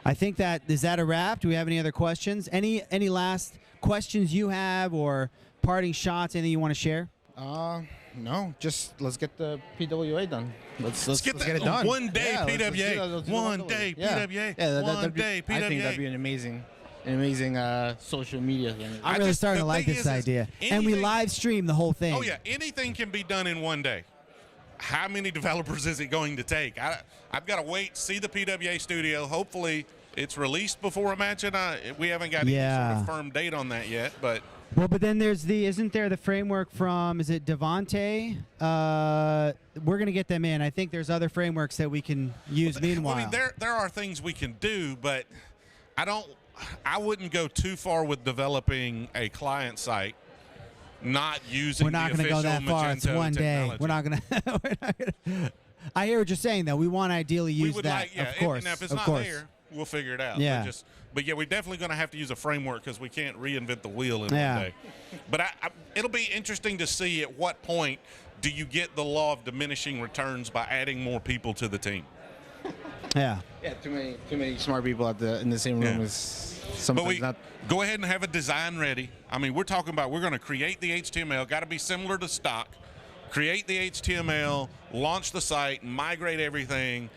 I think is that a wrap? Do we have any other questions? Any last questions you have, or parting shots, anything you want to share?
No, just let's get the PWA done. Let's get
it
done.
One day
Yeah,
PWA.
let's do
One day
Yeah.
PWA.
Yeah,
One day PWA.
I think that'd be an amazing social media thing.
I'm really starting to like this idea. And we live stream the whole thing.
Oh yeah, anything can be done in one day. How many developers is it going to take? I've got to wait, see the PWA studio. Hopefully it's released before Imagine. We haven't got any sort of firm date on that yet, but.
Well, but then isn't there the framework from, is it Devante? We're going to get them in. I think there's other frameworks that we can use meanwhile.
I mean, there are things we can do, but I wouldn't go too far with developing a client site, not using the official Magento
We're not going to go that far. It's one
technology.
day. We're not going to. I hear what you're saying, though. We want to ideally use that, of course.
And if it's
of
not
course.
there, we'll figure it out.
Yeah.
But yeah, we're definitely going to have to use a framework, because we can't reinvent the wheel in one day. But it'll be interesting to see at what point do you get the law of diminishing returns by adding more people to the team.
Yeah.
Yeah, too many smart people in the same room is sometimes not.
Go ahead and have a design ready. I mean, we're talking about we're going to create the HTML. Got to be similar to stock. Create the HTML, launch the site, migrate everything.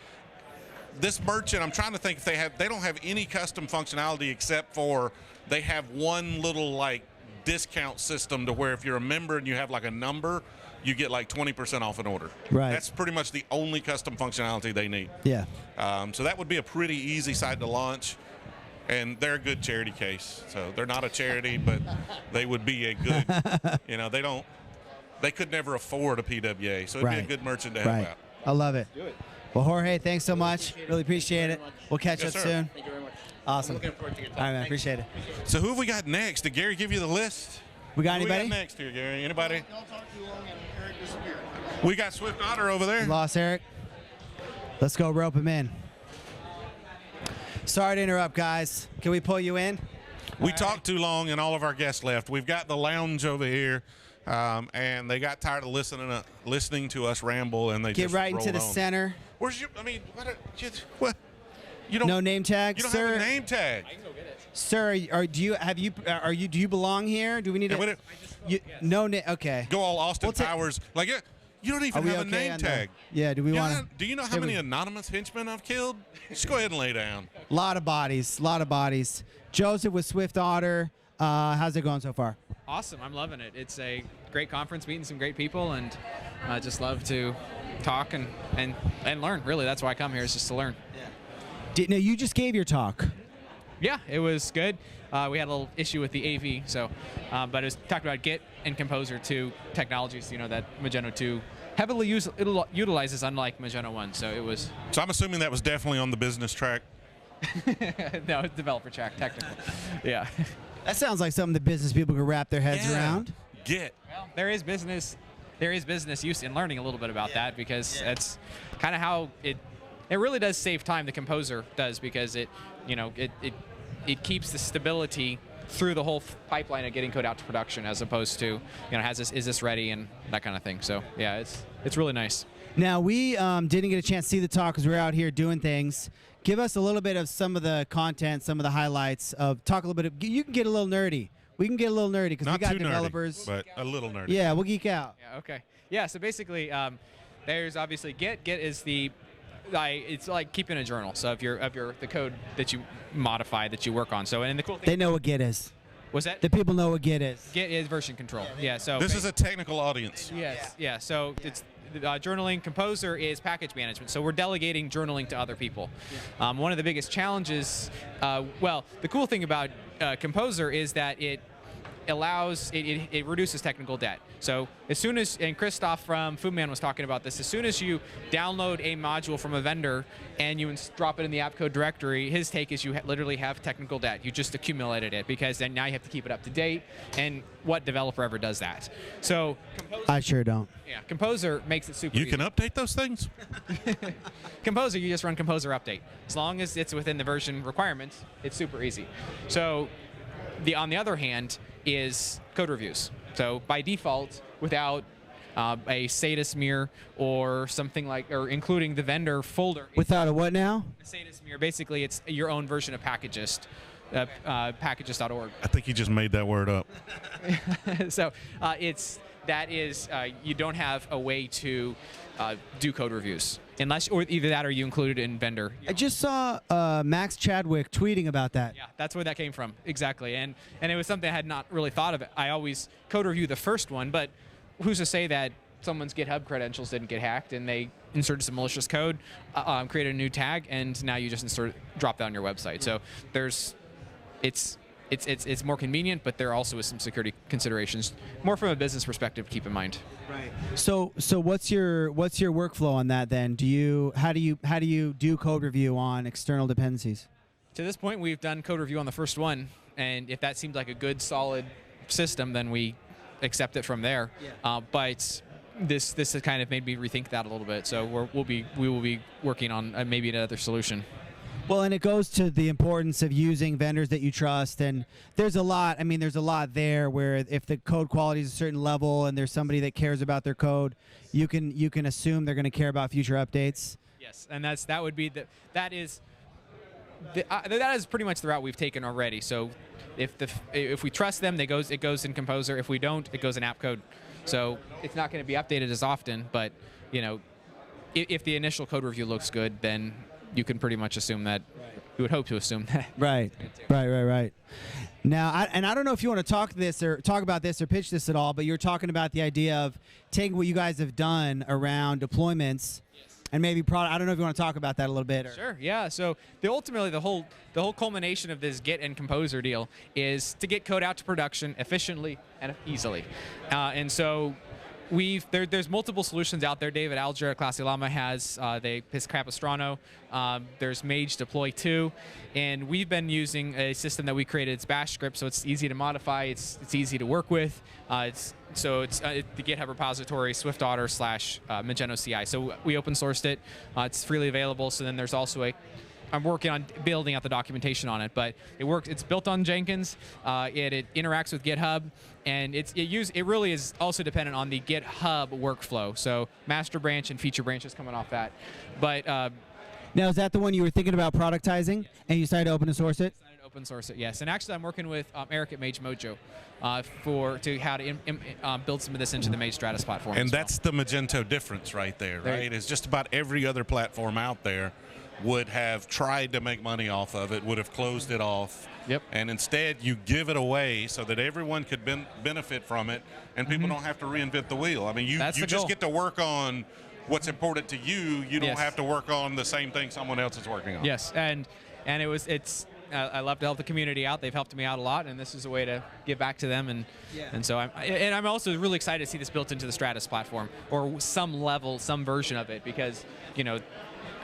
This merchant, I'm trying to think if they don't have any custom functionality, except for they have one little like discount system to where if you're a member and you have like a number, you get like 20% off an order.
Right.
That's pretty much the only custom functionality they need.
Yeah.
So that would be a pretty easy site to launch, and they're a good charity case. So they're not a charity, but they would be a good, they could never afford a PWA, so it'd be a good merchant to help out.
I love it.
Do it.
Well, Jorge, thanks so much. Really appreciate it. We'll catch up soon.
Thank you very much.
Awesome.
I'm looking forward to your talk.
All right, man.
Thanks.
Appreciate it.
So who have we got next? Did Gary give you the list?
We got
Who
anybody?
we got next here, Gary? Anybody?
Y'all talk too long and Eric disappeared.
We got Swift Otter over there.
Lost Eric. Let's go rope him in. Sorry to interrupt, guys. Can we pull you in?
We talked too long and all of our guests left. We've got the lounge over here, and they got tired of listening to us ramble, and they
Get
just
right into
rolled
the
on.
center.
Where's your? I mean, what? You don't.
No name tag,
You don't
sir.
have a name tag.
Sir, do you belong here? Do we need
Yeah,
to? No name. Okay.
Go all Austin
We'll ta-
Powers. Like, you don't even
Are we
have a
okay
name
on
tag.
Yeah. Do we
You
want
know-
to?
do you know how many anonymous henchmen I've killed? Just go ahead and lay down.
Lot of bodies. Joseph with Swift Otter. How's it going so far?
Awesome. I'm loving it. It's a great conference, meeting some great people, and I just love to talk and learn. Really, that's why I come here, is just to learn.
No, you just gave your talk.
Yeah, it was good. We had a little issue with the AV, but it was talked about Git and Composer 2 technologies, that Magento 2 heavily utilizes, unlike Magento 1. So it was.
So I'm assuming that was definitely on the business track.
No, it's developer track, technical. Yeah.
That sounds like something that business people can wrap their heads around.
Git.
Well, there is business use in learning a little bit about that, because that's kind of how it it really does save time. The Composer does, because it keeps the stability through the whole pipeline of getting code out to production, as opposed to is this ready and that kind of thing. So yeah, it's really nice.
Now, we didn't get a chance to see the talk because we were out here doing things. Give us a little bit of some of the content, some of the highlights of, talk a little bit of, you can get a little nerdy. We can get a little nerdy because we got
too
developers.
Nerdy, but a little nerdy.
Yeah, we'll geek out.
Yeah, okay. Yeah, so basically, there's obviously Git. Git is it's like keeping a journal. So the code that you modify, that you work on. So, and the cool thing,
they know what Git is.
What's that?
The people know what Git is.
Git is version control. Yeah. So
this is a technical audience.
Yes. Yeah. So it's journaling. Composer is package management. So we're delegating journaling to other people. One of the biggest challenges, the cool thing about Composer is that it allows, it reduces technical debt. So as soon as, and Christoph from Foodman was talking about this, as soon as you download a module from a vendor and you drop it in the app code directory, his take is you literally have technical debt. You just accumulated it, because then now you have to keep it up to date, and what developer ever does that? So Composer,
I sure don't.
Yeah, Composer makes it super easy.
You can update those things?
Composer, you just run Composer update. As long as it's within the version requirements, it's super easy. So on the other hand is code reviews. So by default, without a SATA smear or something like, or including the vendor folder.
Without a what now?
A SATA smear. Basically, it's your own version of Packagist, Packagist.org.
I think you just made that word up.
So you don't have a way to do code reviews, unless, or either that or you include it in vendor.
I just saw Max Chadwick tweeting about that.
Yeah, that's where that came from, exactly. And it was something I had not really thought of. I always code review the first one, but who's to say that someone's GitHub credentials didn't get hacked and they inserted some malicious code, created a new tag, and now you just drop that on your website. So it's more convenient, but there also is some security considerations, more from a business perspective, to keep in mind.
Right. So what's your workflow on that then? How do you do code review on external dependencies?
To this point, we've done code review on the first one, and if that seems like a good, solid system, then we accept it from there. Yeah. But this has kind of made me rethink that a little bit. So we will be working on maybe another solution.
Well, and it goes to the importance of using vendors that you trust, and there's a lot there where if the code quality is a certain level and there's somebody that cares about their code, you can assume they're going to care about future updates.
Yes, and that is pretty much the route we've taken already. So if we trust them, it goes in Composer. If we don't, it goes in app code. So it's not going to be updated as often, but if the initial code review looks good, then you can pretty much assume that. Right. You would hope to assume that.
Right. Now, I don't know if you want to talk about this or pitch this at all, but you're talking about the idea of taking what you guys have done around deployments. Yes. And maybe product. I don't know if you want to talk about that a little bit.
Sure. Yeah. So ultimately the whole culmination of this Git and Composer deal is to get code out to production efficiently and easily, and so. There's multiple solutions out there. David Alger at Classy Llama has his Capistrano. There's Mage Deploy 2, and we've been using a system that we created. It's Bash script, so it's easy to modify. It's easy to work with. It's the GitHub repository Swift Otter / Magento CI. So we open sourced it. It's freely available. So then there's also I'm working on building out the documentation on it, but it works. It's built on Jenkins. It interacts with GitHub, and it really is also dependent on the GitHub workflow. So master branch and feature branches coming off that. But
now, is that the one you were thinking about productizing, and you decided to open source it?
Open source it, yes. And actually, I'm working with Eric at Mage Mojo how to build some of this into the Mage Stratus platform.
And that's the Magento difference right there, right? It's just about every other platform out there would have tried to make money off of it, would have closed it off.
Yep.
And instead, you give it away so that everyone could benefit from it, and people don't have to reinvent the wheel. I mean, you just get to work on what's important to you. You don't have to work on the same thing someone else is working on.
Yes, and I love to help the community out. They've helped me out a lot, and this is a way to give back to them. And so I'm also really excited to see this built into the Stratus platform, or some version of it, because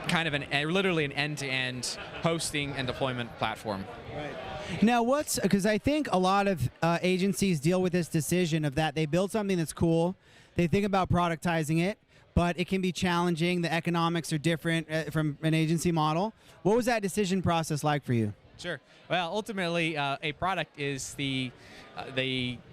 kind of literally an end-to-end hosting and deployment platform.
Right. Now, because I think a lot of agencies deal with this decision of that they build something that's cool, they think about productizing it, but it can be challenging. The economics are different from an agency model. What was that decision process like for you?
Sure. Well, ultimately, a product is the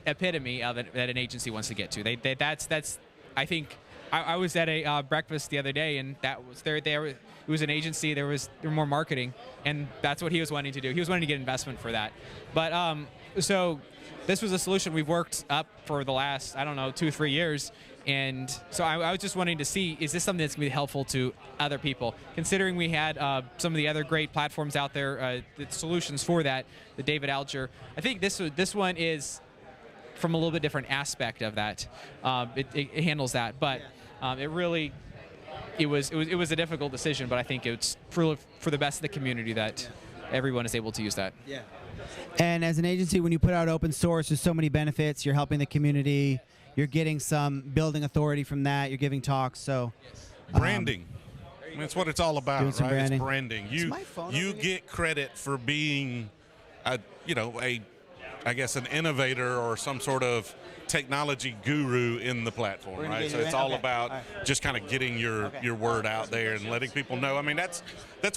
epitome of it that an agency wants to get to. That's. I think I was at a breakfast the other day, and that was there. It was an agency. There was more marketing, and that's what he was wanting to do. He was wanting to get investment for that. But so this was a solution we've worked up for the last 2-3 years. And so I was just wanting to see, is this something that's going to be helpful to other people? Considering we had some of the other great platforms out there, the solutions for that, the David Alger, I think this one is from a little bit different aspect of that. It handles that, but it was a difficult decision. But I think it's for the best of the community that everyone is able to use that.
Yeah. And as an agency, when you put out open source, there's so many benefits. You're helping the community. You're getting some building authority from that. You're giving talks. So
branding. That's what it's all about, right?
Branding.
It's branding. You get credit for being I guess an innovator or some sort of technology guru in the platform, right? So it's all about just kind of getting your word out there and letting people know. I mean, that's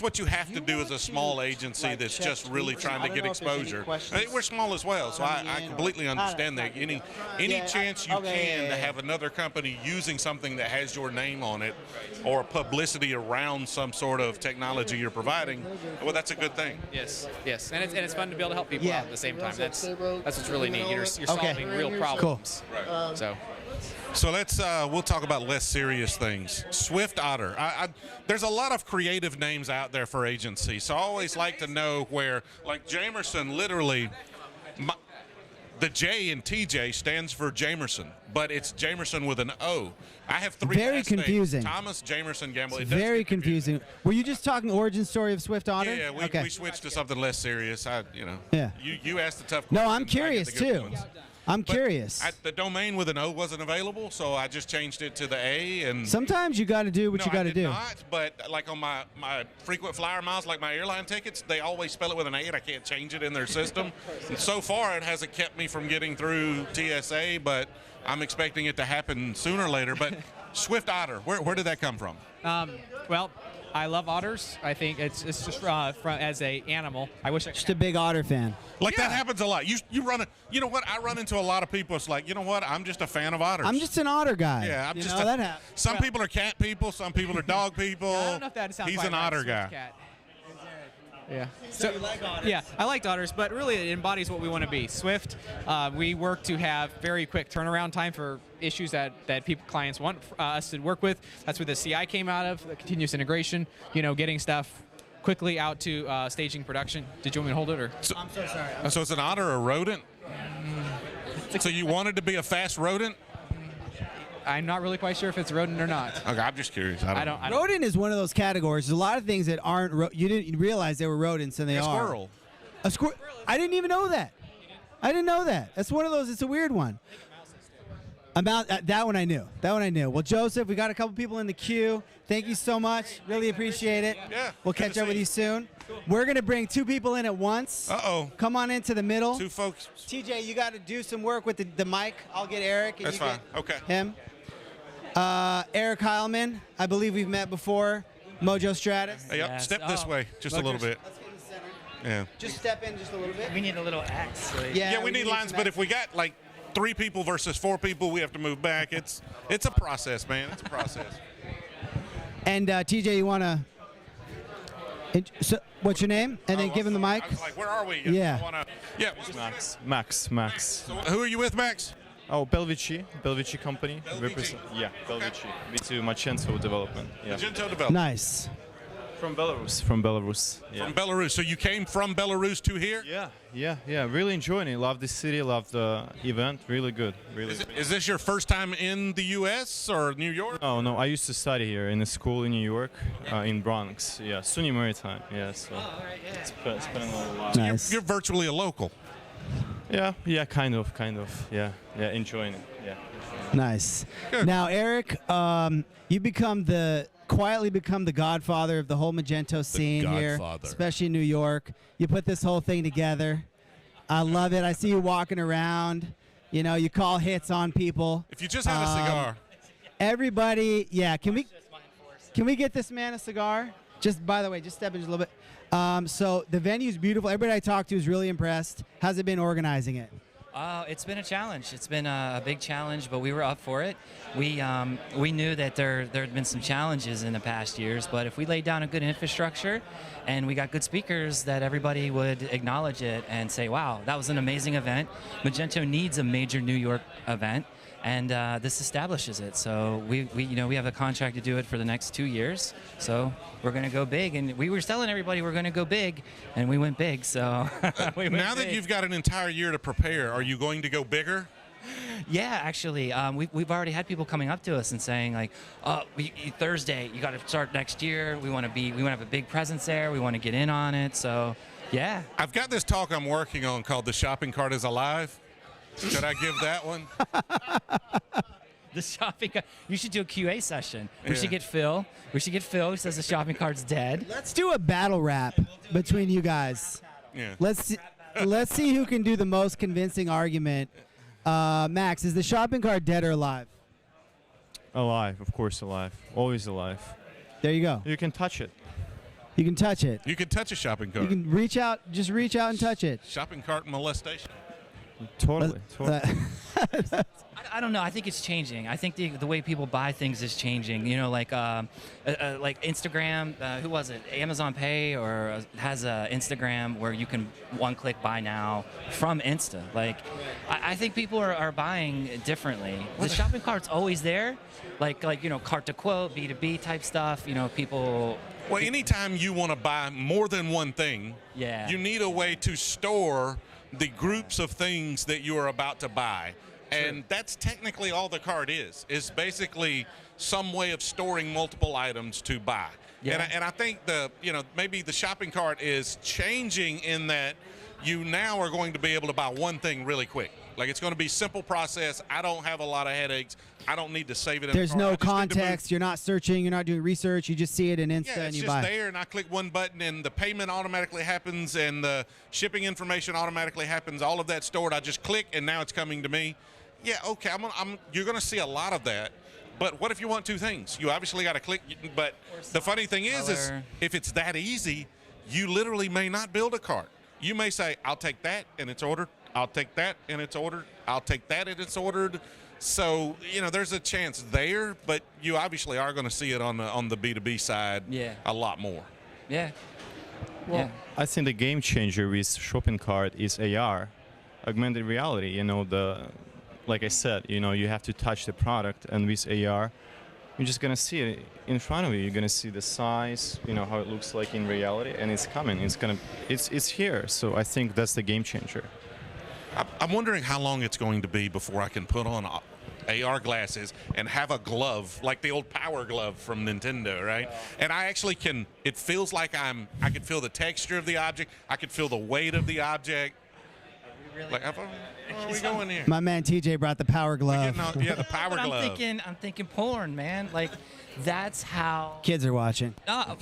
what you have to do as a small agency that's just really trying to get exposure. I think we're small as well, so I completely understand that. Any chance you can to have another company using something that has your name on it or publicity around some sort of technology you're providing, well, that's a good thing.
Yes, and it's fun to be able to help people out at the same time. That's what's really neat. You're solving real problems.
Cool.
Right.
So
let's we'll talk about less serious things. Swift Otter. There's a lot of creative names out there for agencies, so I always like to know where, like Jamerson, literally, the J in TJ stands for Jamerson, but it's Jamerson with an O. I have three.
Very confusing.
Names. Thomas Jamerson Gamble.
It's very confusing. Were you just talking origin story of Swift Otter?
Yeah, we switched to something less serious.
Yeah.
You asked the tough questions.
No, I'm curious too. I'm curious.
The domain with an O wasn't available, so I just changed it to the A. And
sometimes you got to do what you got to do.
Not, but like on my frequent flyer miles, like my airline tickets, they always spell it with an A, and I can't change it in their system. And so far, it hasn't kept me from getting through TSA, but I'm expecting it to happen sooner or later. But Swift Otter, where did that come from?
Well, I love otters. I think it's just as a animal. I wish I could.
Just a big otter fan.
Like that happens a lot. You run you know what? I run into a lot of people. It's like, you know what? I'm just a fan of otters.
I'm just an otter guy.
Yeah, I'm just.
that happens.
Some people are cat people. Some people are dog people.
I don't know if that sounds
He's
quite
an
right.
otter
Swift
guy.
Cat. Yeah. So you like otters? Yeah, I liked otters, but really it embodies what we want to be. Swift, we work to have very quick turnaround time for issues that clients want us to work with. That's where the CI came out of, the continuous integration, getting stuff quickly out to staging production. Did you want me to hold it? Or?
I'm so sorry.
So it's an otter or a rodent? So you wanted to be a fast rodent?
I'm not really quite sure if it's a rodent or not.
Okay, I'm just curious. I don't.
Rodent is one of those categories. There's a lot of things that aren't. You didn't realize they were rodents, and they are.
Squirrel.
A squirrel. I didn't even know that. I didn't know that. That's one of those. It's a weird one. About that one, I knew. Well, Joseph, we got a couple people in the queue. Thank you so much. Really appreciate it.
Yeah.
We'll catch up with you soon. We're gonna bring 2 people in at once.
Uh-oh.
Come on into the middle.
2 folks.
TJ, you got to do some work with the mic. I'll get Eric. And
That's
you
fine.
Get
Okay.
Him. Eric Heilman, I believe we've met before. Mojo Stratus.
Hey,
Yes.
step this way just a little bit.
Let's get in the center.
Yeah.
Just step in just a little bit.
We need a little X.
Yeah, we need lines, but if we got like 3 people versus 4 people, we have to move back. It's a process, man. It's a process.
And TJ, you want to? So, what's your name? And then give him the mic.
I was like, where are we?
Yeah.
Max.
So who are you with, Max?
Oh, Belvici company.
Belvici.
Yeah, Belvici. B2 Magento development. Yeah.
Magento development.
Nice.
From Belarus. Yeah.
From Belarus. So you came from Belarus to here?
Yeah. Really enjoying it. Love the city. Love the event. Really good.
Is this your first time in the U.S. or New York?
Oh no, I used to study here in a school in New York, in Bronx. Yeah, SUNY Maritime. Yeah, so spending a lot.
Nice.
You're virtually a local.
Yeah, kind of. Yeah, enjoying it. Yeah.
Nice.
Good.
Now, Eric, you quietly become the godfather of the whole Magento scene here, especially in New York. You put this whole thing together. I love it. I see you walking around. You call hits on people.
If you just had a cigar.
Everybody, yeah. Can we get this man a cigar? Just by the way, just step in just a little bit. So the venue's beautiful. Everybody I talked to is really impressed. How's it been organizing it?
It's been a challenge. It's been a big challenge, but we were up for it. We knew that there had been some challenges in the past years, but if we laid down a good infrastructure and we got good speakers, that everybody would acknowledge it and say, wow, that was an amazing event. Magento needs a major New York event, and this establishes it. So we have a contract to do it for the next 2 years. So we're going to go big, and we were telling everybody we're going to go big, and we went big. So we went
now that
big.
you've got an entire year to prepare, are you going to go bigger?
Yeah, actually, we've already had people coming up to us and saying like, Thursday, you got to start next year. We want to have a big presence there. We want to get in on it. So, yeah.
I've got this talk I'm working on called "The Shopping Cart is Alive." Should I give that one?
The shopping cart. You should do a QA session. We should get Phil. We should get Phil who says the shopping cart's dead.
Let's do a battle rap between you guys.
Yeah.
Let's see who can do the most convincing argument. Max, is the shopping cart dead or alive?
Alive, of course, alive. Always alive.
There you go.
You can touch it.
You can touch it.
You can touch a shopping cart.
You can reach out and touch it.
Shopping cart molestation.
Totally.
I don't know. I think it's changing. I think the way people buy things is changing. You know, like Instagram. Who was it? Amazon Pay or has a Instagram where you can one-click buy now from Insta. Like, I think people are buying differently. The shopping cart's always there. Like cart to quote, B2B type stuff. People.
Well, anytime you want to buy more than one thing, you need a way to store the groups of things that you are about to buy. And that's technically all the cart is basically some way of storing multiple items to buy.
Yeah.
And I think maybe the shopping cart is changing in that you now are going to be able to buy one thing really quick. Like, it's going to be simple process. I don't have a lot of headaches. I don't need to save it in
There's
the cart.
no context. You're not searching. You're not doing research. You just see it in Insta and you buy.
Yeah, it's just there, and I click one button, and the payment automatically happens, and the shipping information automatically happens. All of that stored. I just click, and now it's coming to me. Yeah, okay. You're going to see a lot of that. But what if you want two things? You obviously got to click. But the funny thing is if it's that easy, you literally may not build a cart. You may say, I'll take that, and it's ordered. I'll take that, and it's ordered. I'll take that, and it's ordered. So, there's a chance there, but you obviously are going to see it on the B2B side a lot more.
Yeah.
Well, I think the game changer with shopping cart is AR, augmented reality. Like I said, you have to touch the product, and with AR, you're just gonna see it in front of you. You're gonna see the size, how it looks like in reality, and it's coming. It's here. So I think that's the game changer.
I'm wondering how long it's going to be before I can put on AR glasses and have a glove, like the old power glove from Nintendo, right? And I actually can, it feels like I can feel the texture of the object. I can feel the weight of the object. Like, where are we going here?
My man TJ brought the power glove.
The power glove.
I'm thinking porn, man. Like, that's how
Kids are watching.
Oh,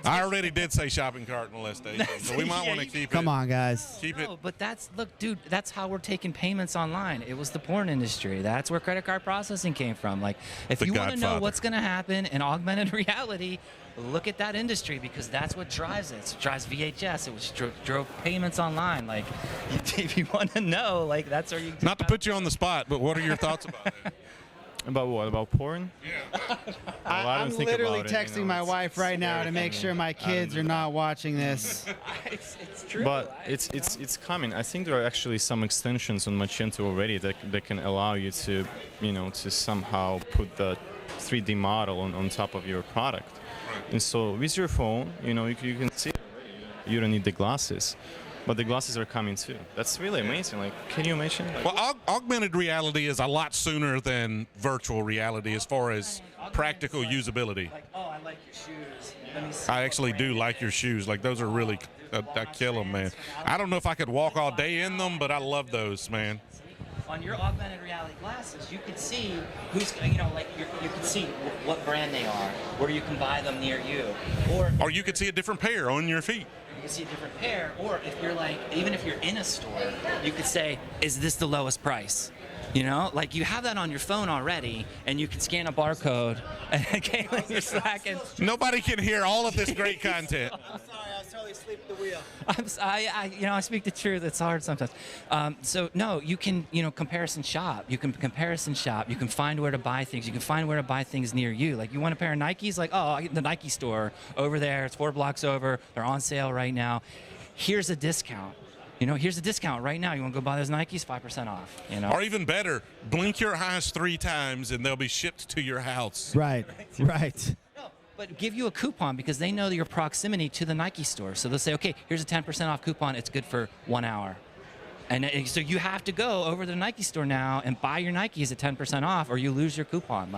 I already did say shopping cart molestation, so we might want to keep it.
Come on, guys.
Keep it.
No, but that's how we're taking payments online. It was the porn industry. That's where credit card processing came from. Like, if you want to know what's going to happen in augmented reality, look at that industry, because that's what drives it. It drives VHS. It was drove payments online. Like, if you want to know, like, that's where you.
Not to put you on the spot, but what are your thoughts about it?
About what? About porn?
Yeah.
I'm literally texting my wife right now to make sure my kids are not watching this.
It's true.
But it's coming. I think there are actually some extensions on Magento already that can allow you to, to somehow put the 3D model on top of your product. And so with your phone, you can see it. You don't need the glasses. But the glasses are coming too. That's really amazing. Like, can you imagine?
Well, augmented reality is a lot sooner than virtual reality as far as practical usability.
Like, oh, I like your shoes. Let me see.
I actually do like your shoes. Like, those are really, I kill them, man. I don't know if I could walk all day in them, but I love those, man.
On your augmented reality glasses, you can see who's, you can see what brand they are, where you can buy them near you,
or you could see a different pair on your feet.
You can see a different pair, or if you're even if you're in a store, you could say, is this the lowest price? You know, like you have that on your phone already, and you can scan a barcode. And Kalen, you're slacking.
Nobody can hear all of this great content.
I'm sorry, I was totally asleep at the wheel.
I speak the truth. It's hard sometimes. So no, you can, comparison shop. You can comparison shop. You can find where to buy things. You can find where to buy things near you. Like you want a pair of Nikes? Like, the Nike store over there. It's 4 blocks over. They're on sale right now. Here's a discount. Here's a discount right now. You want to go buy those Nikes? 5% off.
Or even better, blink your eyes 3 times and they'll be shipped to your house.
Right.
But give you a coupon because they know your proximity to the Nike store. So they'll say, okay, here's a 10% off coupon. It's good for 1 hour. And so you have to go over to the Nike store now and buy your Nikes at 10% off, or you lose your coupon.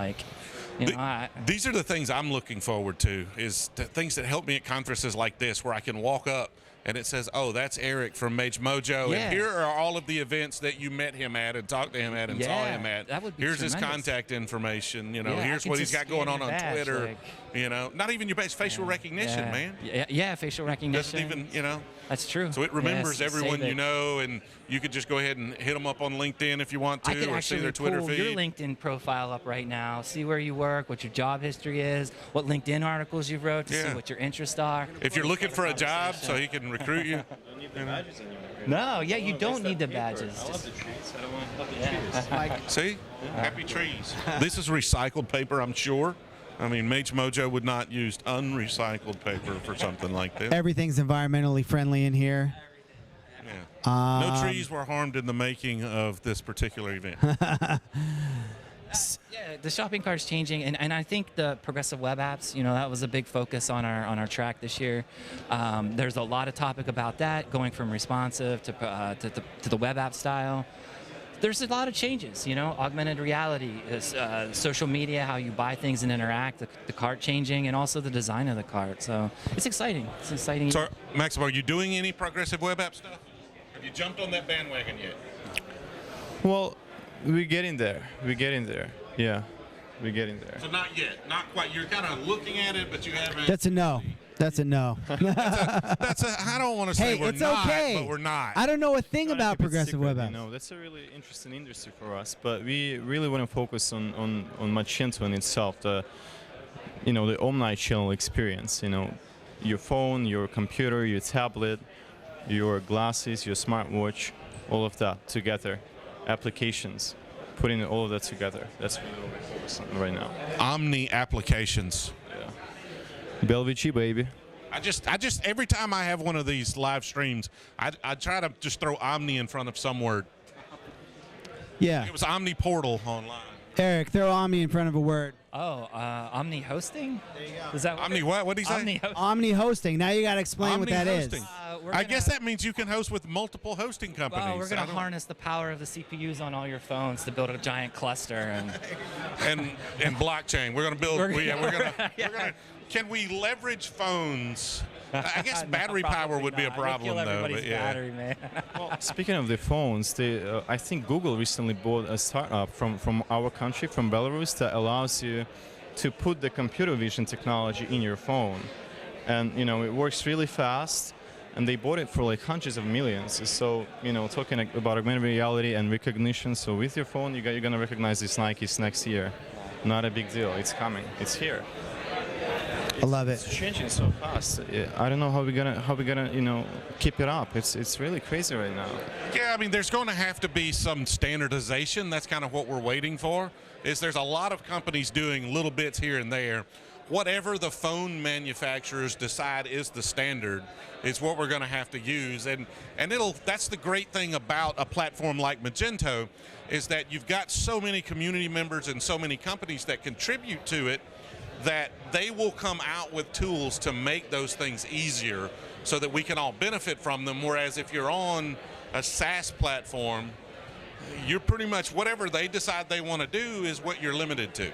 These are the things I'm looking forward to, is the things that help me at conferences like this, where I can walk up and it says, oh, that's Eric from Mage Mojo, and here are all of the events that you met him at and talked to him at and saw him at.
That would be
Here's
tremendous.
his contact information.
Yeah,
here's what he's got going on
badge,
Twitter. Not even your base facial recognition, man.
Yeah, facial recognition.
Doesn't even,
That's true.
So it remembers everyone
save
you
it.
know, and you could just go ahead and hit them up on LinkedIn if you want to,
I could
or see
actually
their Twitter
pull
feed.
your LinkedIn profile up right now, see where you work, what your job history is, what LinkedIn articles you wrote, to see what your interests are.
If you're looking for a job, so he can recruit you.
No, you don't need the badges.
I love the trees. I don't want to love the trees.
See? Happy trees. This is recycled paper, I'm sure. I mean, Mage Mojo would not use unrecycled paper for something like this.
Everything's environmentally friendly in here.
No trees were harmed in the making of this particular event.
Yeah, the shopping cart's changing, and I think the progressive web apps, that was a big focus on our track this year. There's a lot of topic about that, going from responsive to the web app style. There's a lot of changes, augmented reality, social media, how you buy things and interact, the cart changing, and also the design of the cart. So it's exciting. It's exciting.
So, Maxim, are you doing any progressive web app stuff? Have you jumped on that bandwagon yet?
Well, we're getting there. Yeah, we're getting there.
So not yet. Not quite. You're kind of looking at it, but you haven't.
That's a no. That's a no.
I don't want to say we're
it's
not,
okay.
but we're not.
I don't know a thing about progressive web apps.
No, that's a really interesting industry for us, but we really want to focus on Magento in itself, the omni-channel experience. Your phone, your computer, your tablet, your glasses, your smartwatch, all of that together, applications, putting all of that together. That's really what we're focused on right now.
Omni applications.
Belvici, baby.
I just every time I have one of these live streams, I try to just throw Omni in front of some word.
Yeah.
It was Omni Portal online.
Eric, throw Omni in front of a word.
Oh, Omni hosting?
There you go.
Is that
Omni what? What did he say?
Omni hosting.
Omni hosting. Now you got to explain
Omni
what that
hosting.
is.
I guess that means you can host with multiple hosting companies.
Well, we're going to harness the power of the CPUs on all your phones to build a giant cluster
and blockchain. We're going to build. We're going to. Can we leverage phones? I guess battery power would be a problem, though. But
battery, man.
Well, speaking of the phones, I think Google recently bought a startup from our country, from Belarus, that allows you to put the computer vision technology in your phone, and it works really fast. And they bought it for like hundreds of millions. So talking about augmented reality and recognition. So with your phone, you're gonna recognize these Nikes next year. Not a big deal. It's coming. It's here.
I love it.
It's changing so fast. I don't know how we're gonna keep it up. It's really crazy right now.
Yeah, I mean, there's going to have to be some standardization. That's kind of what we're waiting for. There's a lot of companies doing little bits here and there. Whatever the phone manufacturers decide is the standard is what we're going to have to use, and that's the great thing about a platform like Magento, is that you've got so many community members and so many companies that contribute to it, that they will come out with tools to make those things easier so that we can all benefit from them. Whereas if you're on a SaaS platform, you're pretty much whatever they decide they want to do is what you're limited to.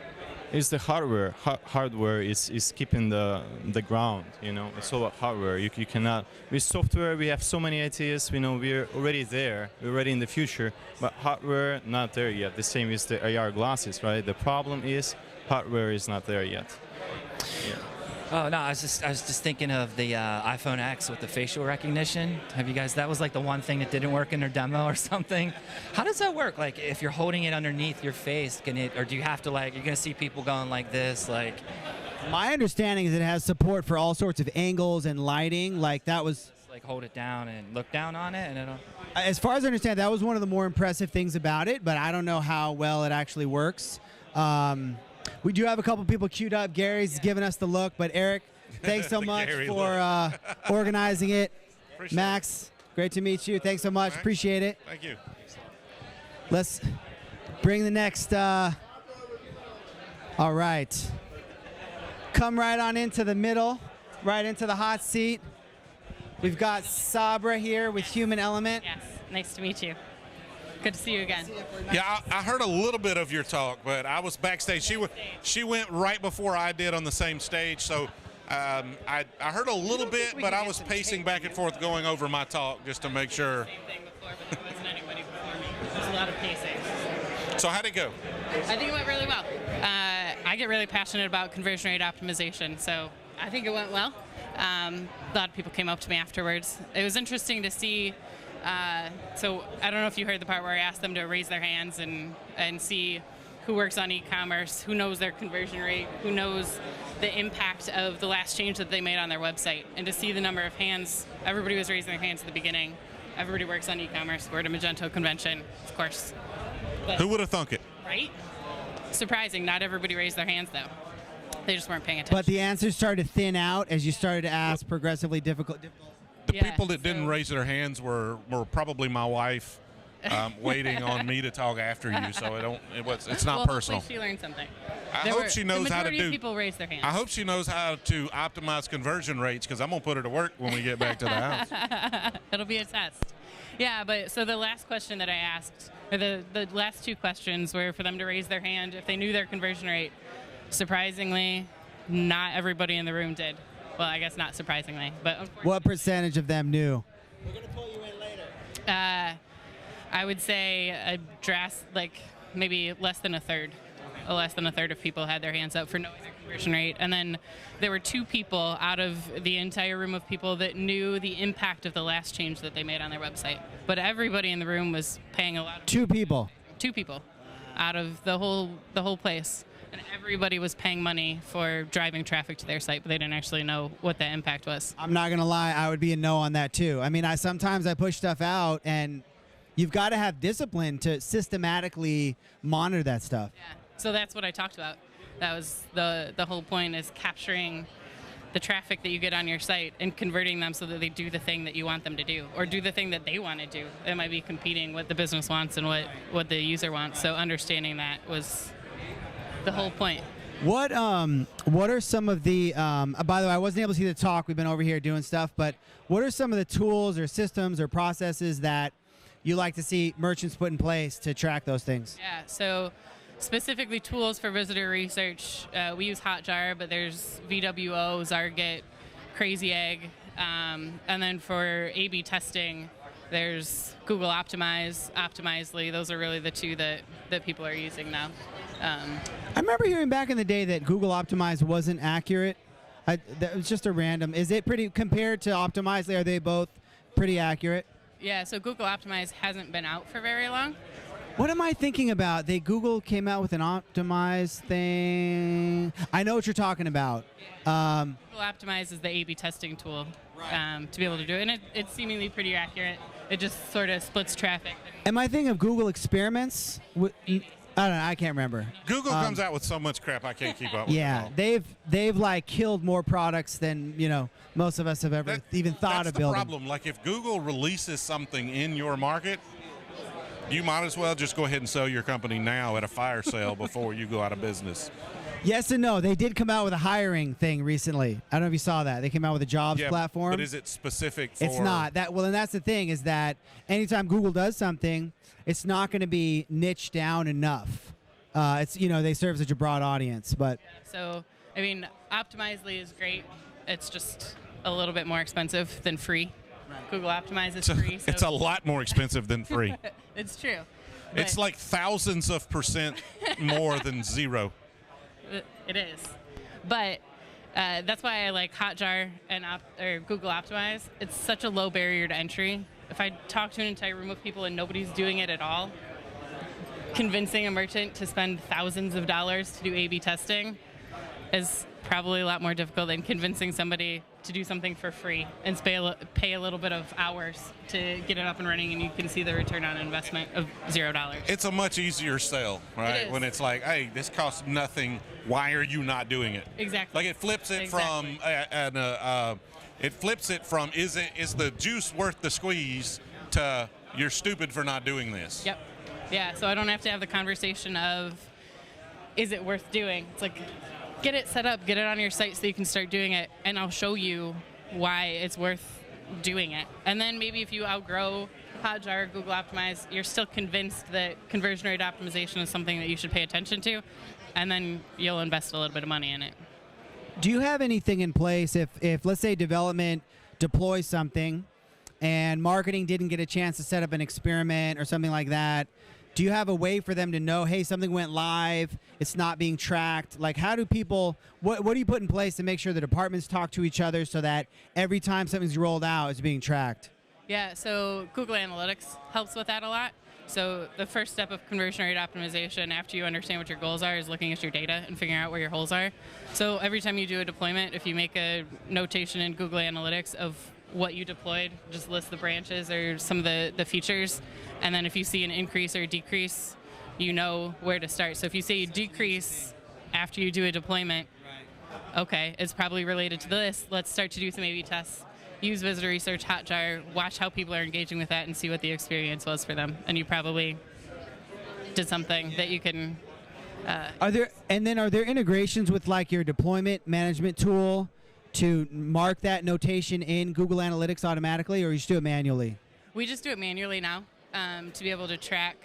It's the hardware. Hardware is keeping the ground. It's all about hardware. You cannot. With software, we have so many ideas. We're already there. We're already in the future. But hardware, not there yet. The same as the AR glasses, right? The problem is hardware is not there yet. Yeah.
Oh no, I was just thinking of the iPhone X with the facial recognition. Have you guys? That was like the one thing that didn't work in their demo or something. How does that work? Like if you're holding it underneath your face, can it, or do you have to like? You're gonna see people going like this, like.
My understanding is it has support for all sorts of angles and lighting. Like that was.
Like hold it down and look down on it, and it'll.
As far as I understand, that was one of the more impressive things about it, but I don't know how well it actually works. We do have a couple people queued up. Gary's giving us the look, but Eric, thanks so much for organizing it.
Appreciate
Max, great to meet you. Thanks so much.
Thanks.
Appreciate it.
Thank you.
Let's bring the next. All right. Come right on into the middle, right into the hot seat. We've got Sabra here with Human Element.
Yes, nice to meet you. Good to see you again.
Yeah, I heard a little bit of your talk, but I was backstage. She went right before I did on the same stage, so I heard a little bit, but I was pacing back and forth going over my talk just to make sure.
Same thing before, but there wasn't anybody before me. There's a lot of pacing.
So how'd it go?
I think it went really well. I get really passionate about conversion rate optimization, so I think it went well. A lot of people came up to me afterwards. It was interesting to see. So I don't know if you heard the part where I asked them to raise their hands and see who works on e-commerce, who knows their conversion rate, who knows the impact of the last change that they made on their website, and to see the number of hands. Everybody was raising their hands at the beginning. Everybody works on e-commerce. We're at a Magento convention, of course. But,
who would have thunk it?
Right? Surprising. Not everybody raised their hands, though. They just weren't paying attention.
But the answers started to thin out as you started to ask progressively difficult.
The people that didn't raise their hands were probably my wife, waiting on me to talk after you. So it's not personal.
Hopefully she learned something.
I hope she knows how to do.
The majority of people raise their hands.
I hope she knows how to optimize conversion rates, because I'm gonna put her to work when we get back to the house.
It'll be a test. Yeah, but so the last question that I asked, or the last two questions, were for them to raise their hand if they knew their conversion rate. Surprisingly, not everybody in the room did. Well, I guess not surprisingly, but
what percentage of them knew?
We're gonna pull you in later. I would say maybe less than a third. Less than a third of people had their hands up for knowing their conversion rate, and then there were 2 people out of the entire room of people that knew the impact of the last change that they made on their website. But everybody in the room was paying a lot of
2 people.
2 people out of the whole place. And everybody was paying money for driving traffic to their site, but they didn't actually know what that impact was.
I'm not going to lie, I would be a no on that too. I mean, sometimes I push stuff out, and you've got to have discipline to systematically monitor that stuff.
Yeah, so that's what I talked about. That was the whole point, is capturing the traffic that you get on your site and converting them so that they do the thing that you want them to do, or do the thing that they want to do. It might be competing what the business wants and what the user wants, so understanding that was the whole point.
What are some of the by the way, I wasn't able to see the talk, we've been over here doing stuff, but what are some of the tools or systems or processes that you like to see merchants put in place to track those things?
Yeah, so specifically tools for visitor research, we use Hotjar, but there's VWO, Zarget, Crazy Egg, and then for A/B testing, there's Google Optimize, Optimizely. Those are really the 2 that people are using now.
I remember hearing back in the day that Google Optimize wasn't accurate. That was just a random. Is it pretty, compared to Optimizely, are they both pretty accurate?
Yeah, so Google Optimize hasn't been out for very long.
What am I thinking about? Google came out with an Optimize thing. I know what you're talking about.
Google Optimize is the A/B testing tool to be able to do it, and it's seemingly pretty accurate. It just sort of splits traffic.
Am I thinking of Google Experiments? I don't know. I can't remember.
Google comes out with so much crap I can't keep up with.
Yeah, they've like killed more products than most of us have ever even thought of building.
That's the problem. Like if Google releases something in your market, you might as well just go ahead and sell your company now at a fire sale before you go out of business.
Yes and no. They did come out with a hiring thing recently. I don't know if you saw that. They came out with a jobs platform.
But is it specific for?
It's not. And that's the thing, is that anytime Google does something, it's not going to be niched down enough. They serve such a broad audience, but.
So, I mean, Optimizely is great. It's just a little bit more expensive than free. Right. Google Optimize is free. So.
It's a lot more expensive than free.
It's true.
It's like thousands of % more than zero.
It is. But That's why I like Hotjar and or Google Optimize. It's such a low barrier to entry. If I talk to an entire room of people and nobody's doing it at all, convincing a merchant to spend thousands of dollars to do A/B testing is probably a lot more difficult than convincing somebody to do something for free and pay a little bit of hours to get it up and running, and you can see the return on investment of $0.
It's a much easier sell, right?
It is.
When it's like, hey, this costs nothing. Why are you not doing it?
Exactly.
Like it flips it from is the juice worth the squeeze to you're stupid for not doing this.
Yep. Yeah. So I don't have to have the conversation of is it worth doing? It's like get it set up, get it on your site so you can start doing it, and I'll show you why it's worth doing it. And then maybe if you outgrow Hotjar, Google Optimize, you're still convinced that conversion rate optimization is something that you should pay attention to, and then you'll invest a little bit of money in it.
Do you have anything in place if let's say development deploys something and marketing didn't get a chance to set up an experiment or something like that? Do you have a way for them to know, hey, something went live, it's not being tracked? Like, how do people, what do you put in place to make sure the departments talk to each other so that every time something's rolled out, it's being tracked?
Yeah, so Google Analytics helps with that a lot. So the first step of conversion rate optimization after you understand what your goals are is looking at your data and figuring out where your holes are. So every time you do a deployment, if you make a notation in Google Analytics of what you deployed, just list the branches or some of the features, and then if you see an increase or decrease, you know where to start. So if you see a decrease after you do a deployment, okay, it's probably related to this. Let's start to do some A/B tests. Use visitor research, Hotjar, watch how people are engaging with that and see what the experience was for them. And you probably did something that you can...
Are there integrations with like your deployment management tool to mark that notation in Google Analytics automatically, or you just do it manually?
We just do it manually now to be able to track.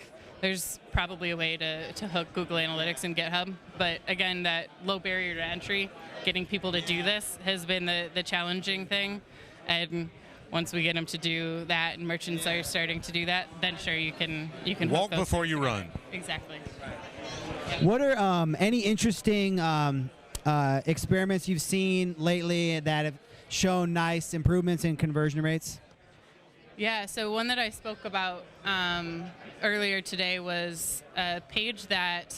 There's probably a way to hook Google Analytics and GitHub, but again, that low barrier to entry, getting people to do this has been the challenging thing. And once we get them to do that and merchants are starting to do that, then sure, you can
walk before you run.
Exactly.
What are any interesting experiments you've seen lately that have shown nice improvements in conversion rates?
Yeah, so one that I spoke about earlier today was a page that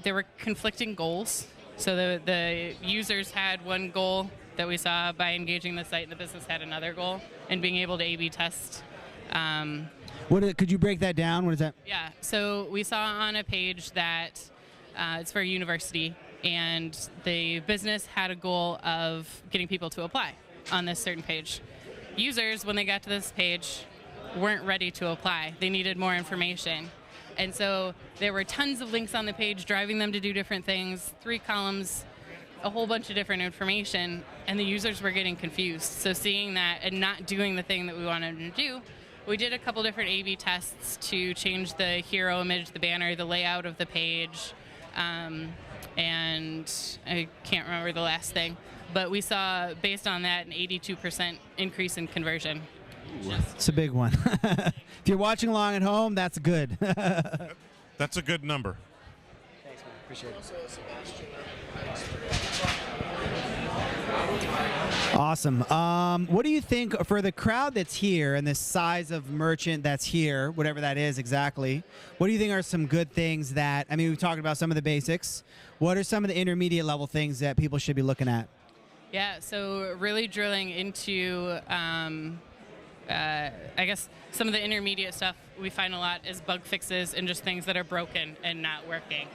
there were conflicting goals. So the users had one goal that we saw by engaging the site, and the business had another goal, and being able to A/B test.
Could you break that down? What is that?
Yeah, so we saw on a page that it's for a university, and the business had a goal of getting people to apply on this certain page. Users, when they got to this page, weren't ready to apply. They needed more information. And so there were tons of links on the page driving them to do different things, 3 columns, a whole bunch of different information, and the users were getting confused. So seeing that and not doing the thing that we wanted them to do, we did a couple different A/B tests to change the hero image, the banner, the layout of the page, and I can't remember the last thing. But we saw, based on that, an 82% increase in conversion.
It's a big one. If you're watching along at home, that's good.
That's a good number.
Thanks, man. Appreciate it.
Awesome. What do you think for the crowd that's here and the size of merchant that's here, whatever that is exactly, what do you think are some good things that, I mean, we've talked about some of the basics. What are some of the intermediate level things that people should be looking at?
Yeah, so really drilling into, I guess, some of the intermediate stuff we find a lot is bug fixes and just things that are broken and not working.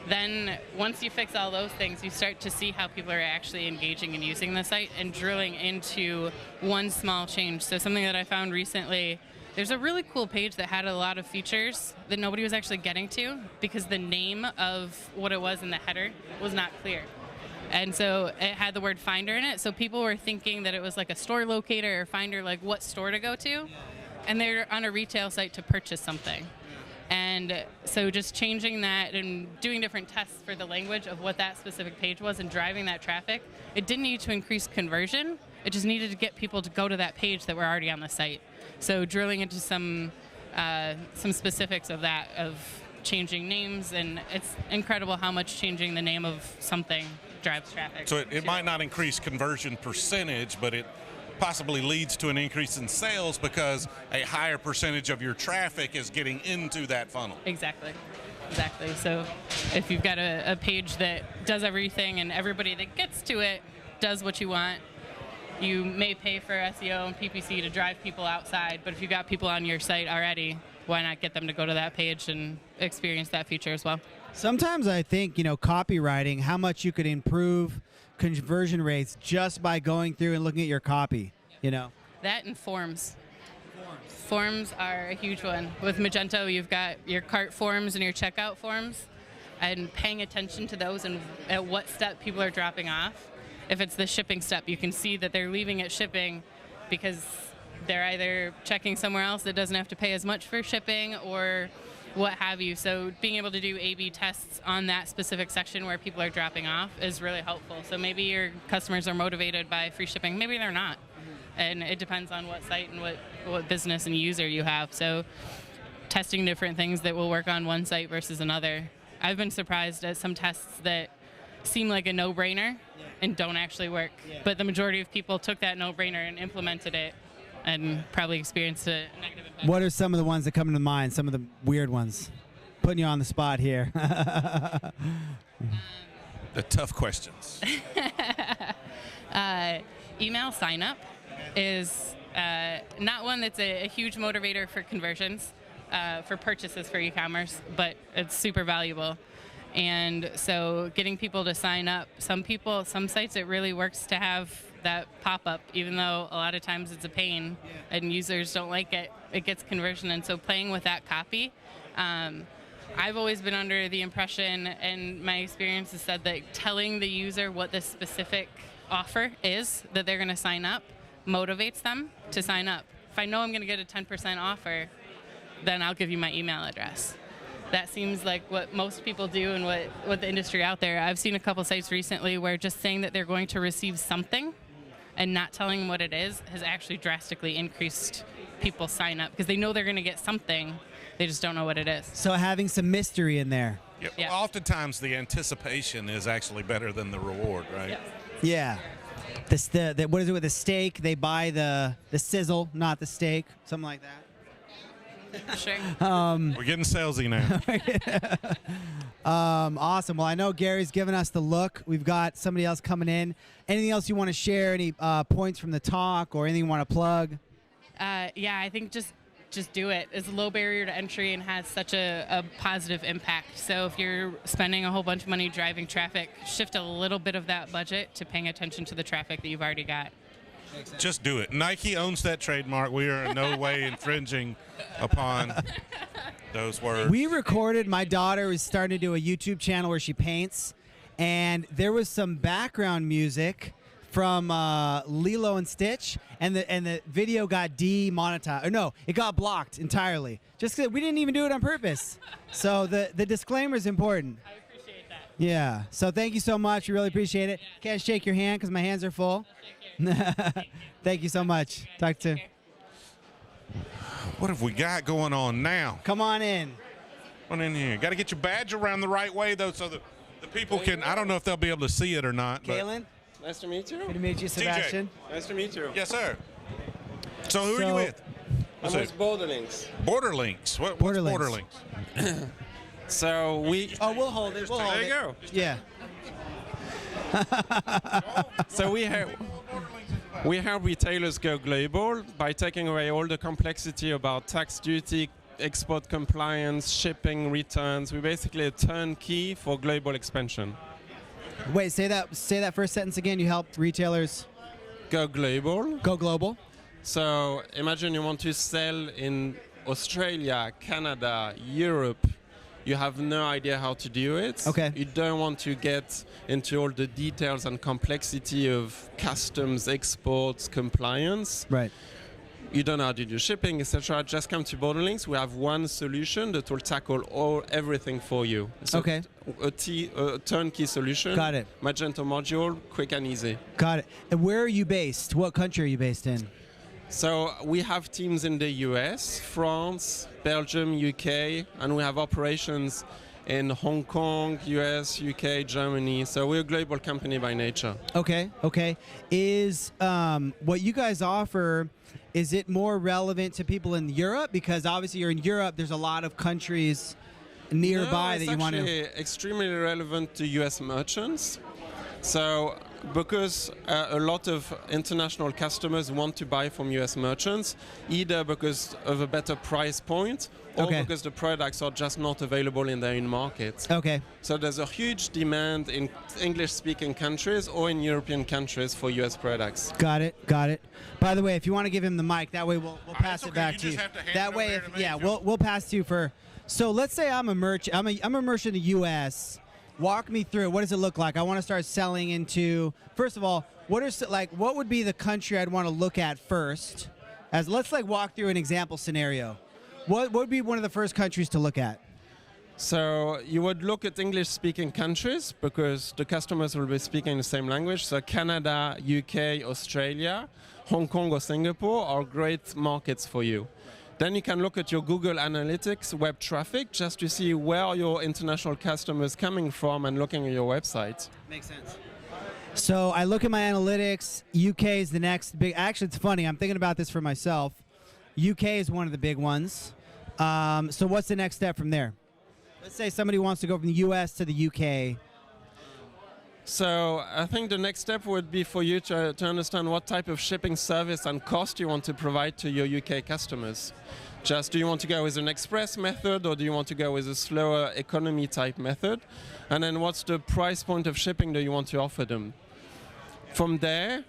Then once you fix all those things, you start to see how people are actually engaging and using the site and drilling into one small change. So something that I found recently, there's a really cool page that had a lot of features that nobody was actually getting to because the name of what it was in the header was not clear. And so it had the word Finder in it, so people were thinking that it was like a store locator or Finder, like what store to go to, and they're on a retail site to purchase something. And so just changing that and doing different tests for the language of what that specific page was and driving that traffic, it didn't need to increase conversion, it just needed to get people to go to that page that were already on the site. So drilling into some specifics of that, of changing names, and it's incredible how much changing the name of something drives traffic.
So it might not increase conversion percentage, but it possibly leads to an increase in sales because a higher percentage of your traffic is getting into that funnel.
Exactly. So if you've got a page that does everything and everybody that gets to it does what you want, you may pay for SEO and PPC to drive people outside, but if you've got people on your site already, why not get them to go to that page and experience that feature as well?
Sometimes I think, copywriting, how much you could improve conversion rates just by going through and looking at your copy,
That and forms. Forms are a huge one. With Magento, you've got your cart forms and your checkout forms, and paying attention to those and at what step people are dropping off. If it's the shipping step, you can see that they're leaving it shipping because they're either checking somewhere else that doesn't have to pay as much for shipping or what have you. So being able to do A/B tests on that specific section where people are dropping off is really helpful. So maybe your customers are motivated by free shipping, maybe they're not. And it depends on what site and what business and user you have. So testing different things that will work on one site versus another. I've been surprised at some tests that seem like a no-brainer and don't actually work. But the majority of people took that no-brainer and implemented it and probably experienced a negative impact.
What are some of the ones that come to mind, some of the weird ones? Putting you on the spot here.
The tough questions.
Email sign-up is not one that's a huge motivator for conversions, for purchases for e-commerce, but it's super valuable. And so getting people to sign up, some sites it really works to have that pop-up, even though a lot of times it's a pain and users don't like it. It gets conversion, and so playing with that copy. I've always been under the impression, and my experience has said that telling the user what the specific offer is that they're going to sign up motivates them to sign up. If I know I'm going to get a 10% offer, then I'll give you my email address. That seems like what most people do and what the industry out there. I've seen a couple sites recently where just saying that they're going to receive something and not telling them what it is has actually drastically increased people's sign up because they know they're going to get something. They just don't know what it is.
So having some mystery in there.
Yeah. Well, oftentimes the anticipation is actually better than the reward, right?
Yeah. What is it with the steak? They buy the sizzle, not the steak, something like that.
Sure.
We're getting salesy now.
Awesome. Well, I know Gary's given us the look. We've got somebody else coming in. Anything else you want to share? Any points from the talk or anything you want to plug?
Yeah, I think just do it. It's a low barrier to entry and has such a positive impact. So if you're spending a whole bunch of money driving traffic, shift a little bit of that budget to paying attention to the traffic that you've already got.
Just do it. Nike owns that trademark. We are in no way infringing upon those words.
We recorded, my daughter is starting to do a YouTube channel where she paints, and there was some background music from Lilo and Stitch, and the video got demonetized. Or no, it got blocked entirely. Just 'cause we didn't even do it on purpose. So the disclaimer is important.
I appreciate that.
Yeah. So thank you so much. We really appreciate it. Can't shake your hand because my hands are full. Thank you so much. Talk to.
What have we got going on now?
Come on in.
Come on in here. Got to get your badge around the right way, though, so the people can. I don't know if they'll be able to see it or not.
Kalen?
Nice to meet you.
Good to meet you, Sebastian.
Nice to meet you.
Yes, sir. So who are you with?
I'm with Borderlinks.
Borderlinks. What's Borderlinks?
So we.
Oh, we'll hold it. We'll hold
there
it.
you go.
Yeah.
So we help retailers go global by taking away all the complexity about tax duty, export compliance, shipping, returns. We're basically a turnkey for global expansion.
Wait, say that first sentence again. You help retailers
go global.
Go global.
So imagine you want to sell in Australia, Canada, Europe. You have no idea how to do it.
Okay.
You don't want to get into all the details and complexity of customs, exports, compliance.
Right.
You don't know how to do shipping, etc. Just come to Borderlinks. We have one solution that will tackle everything for you. So
okay.
A turnkey solution.
Got it.
Magento module, quick and easy.
Got it. And where are you based? What country are you based in?
So we have teams in the US, France, Belgium, UK, and we have operations in Hong Kong, US, UK, Germany. So we're a global company by nature.
Okay. Is what you guys offer, is it more relevant to people in Europe? Because obviously you're in Europe, there's a lot of countries nearby that you want to...
It's actually extremely relevant to US merchants. So because a lot of international customers want to buy from US merchants, either because of a better price point or because the products are just not available in their own market.
Okay.
So there's a huge demand in English-speaking countries or in European countries for US products.
Got it. By the way, if you want to give him the mic, that way we'll pass it back to you. That way, we'll pass to you for... So let's say I'm a merchant. I'm a merchant in the US. Walk me through. What does it look like? I want to start selling into. First of all, what would be the country I'd want to look at first? Let's walk through an example scenario. What would be one of the first countries to look at?
So you would look at English-speaking countries because the customers will be speaking the same language. So Canada, UK, Australia, Hong Kong or Singapore are great markets for you. Then you can look at your Google Analytics web traffic just to see where are your international customers coming from and looking at your website.
Makes sense. So I look at my analytics. UK is the next big. Actually, it's funny. I'm thinking about this for myself. UK is one of the big ones. So what's the next step from there? Let's say somebody wants to go from the US to the UK.
So I think the next step would be for you to understand what type of shipping service and cost you want to provide to your UK customers. Just do you want to go with an express method or do you want to go with a slower economy type method? And then what's the price point of shipping that you want to offer them? From there,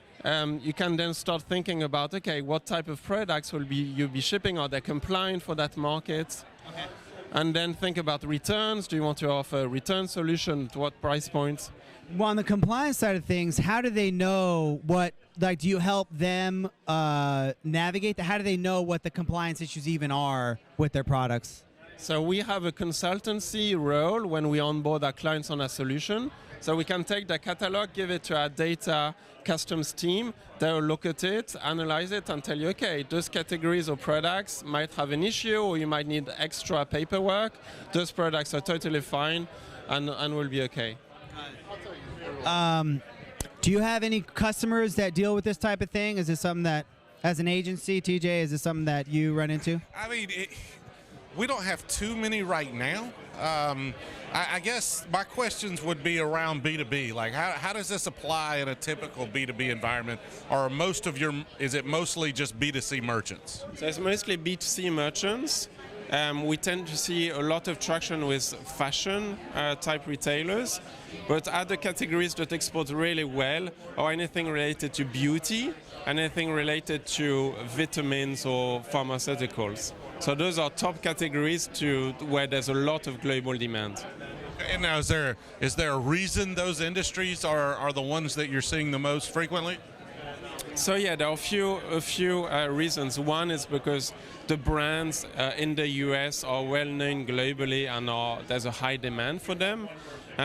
you can then start thinking about, okay, what type of products will you be shipping? Are they compliant for that market? Okay. And then think about returns. Do you want to offer a return solution? At what price points?
Well, on the compliance side of things, how do they know do you help them navigate? How do they know what the compliance issues even are with their products?
So we have a consultancy role when we onboard our clients on a solution. So we can take the catalog, give it to our data customs team. They'll look at it, analyze it, and tell you, okay, those categories or products might have an issue, or you might need extra paperwork. Those products are totally fine and will be okay.
Do you have any customers that deal with this type of thing? Is this something that, as an agency, TJ, is this something that you run into?
I mean, we don't have too many right now. I guess my questions would be around B2B. Like, how does this apply in a typical B2B environment? Or is it mostly just B2C merchants?
So it's mostly B2C merchants. We tend to see a lot of traction with fashion type retailers, but other categories that export really well are anything related to beauty, anything related to vitamins or pharmaceuticals. So those are top categories where there's a lot of global demand.
And now, is there a reason those industries are the ones that you're seeing the most frequently?
So yeah, there are a few reasons. One is because the brands in the US are well known globally and there's a high demand for them.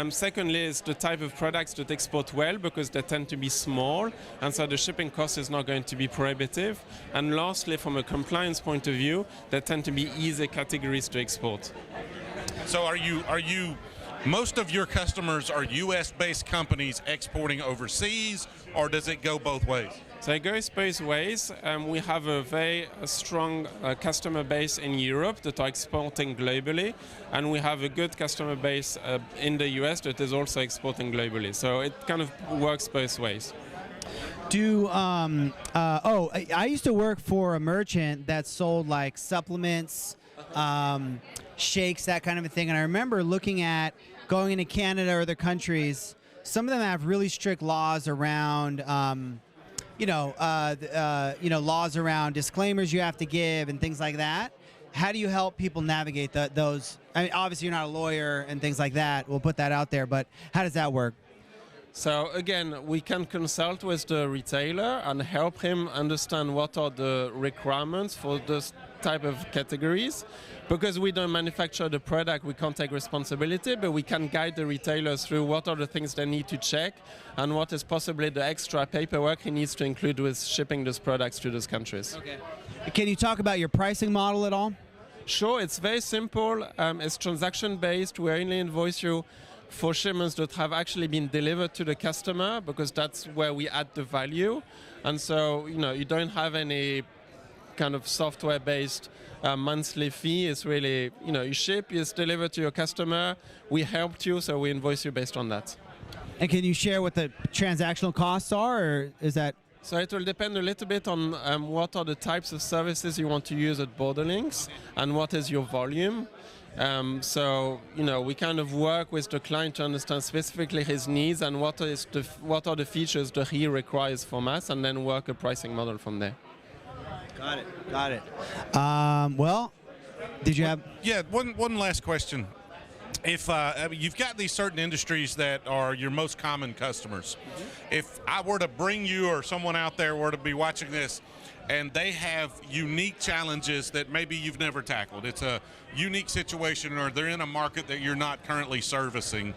Secondly is the type of products that export well because they tend to be small and so the shipping cost is not going to be prohibitive. And lastly, from a compliance point of view, they tend to be easy categories to export.
So are you most of your customers are US-based companies exporting overseas, or does it go both ways?
So it goes both ways. We have a very strong customer base in Europe that are exporting globally, and we have a good customer base in the US that is also exporting globally. So it kind of works both ways.
I used to work for a merchant that sold like supplements, shakes, that kind of a thing, and I remember looking at going into Canada or other countries. Some of them have really strict laws around. Laws around disclaimers you have to give and things like that. How do you help people navigate those? I mean, obviously you're not a lawyer and things like that. We'll put that out there, but how does that work?
So again, we can consult with the retailer and help him understand what are the requirements for this type of categories. Because we don't manufacture the product, we can't take responsibility, but we can guide the retailers through what are the things they need to check and what is possibly the extra paperwork he needs to include with shipping those products to those countries.
Okay. Can you talk about your pricing model at all?
Sure, it's very simple. It's transaction-based. We only invoice you for shipments that have actually been delivered to the customer, because that's where we add the value. And so, you don't have any kind of software-based monthly fee. It's really, you ship, it's delivered to your customer. We helped you, so we invoice you based on that.
And can you share what the transactional costs are, or is that?
So it will depend a little bit on what are the types of services you want to use at Borderlinks and what is your volume. So, we kind of work with the client to understand specifically his needs and what are the features that he requires from us, and then work a pricing model from there.
Got it. Well, did you have?
Yeah, one last question. If you've got these certain industries that are your most common customers, if I were to bring you or someone out there were to be watching this, and they have unique challenges that maybe you've never tackled, it's a unique situation, or they're in a market that you're not currently servicing,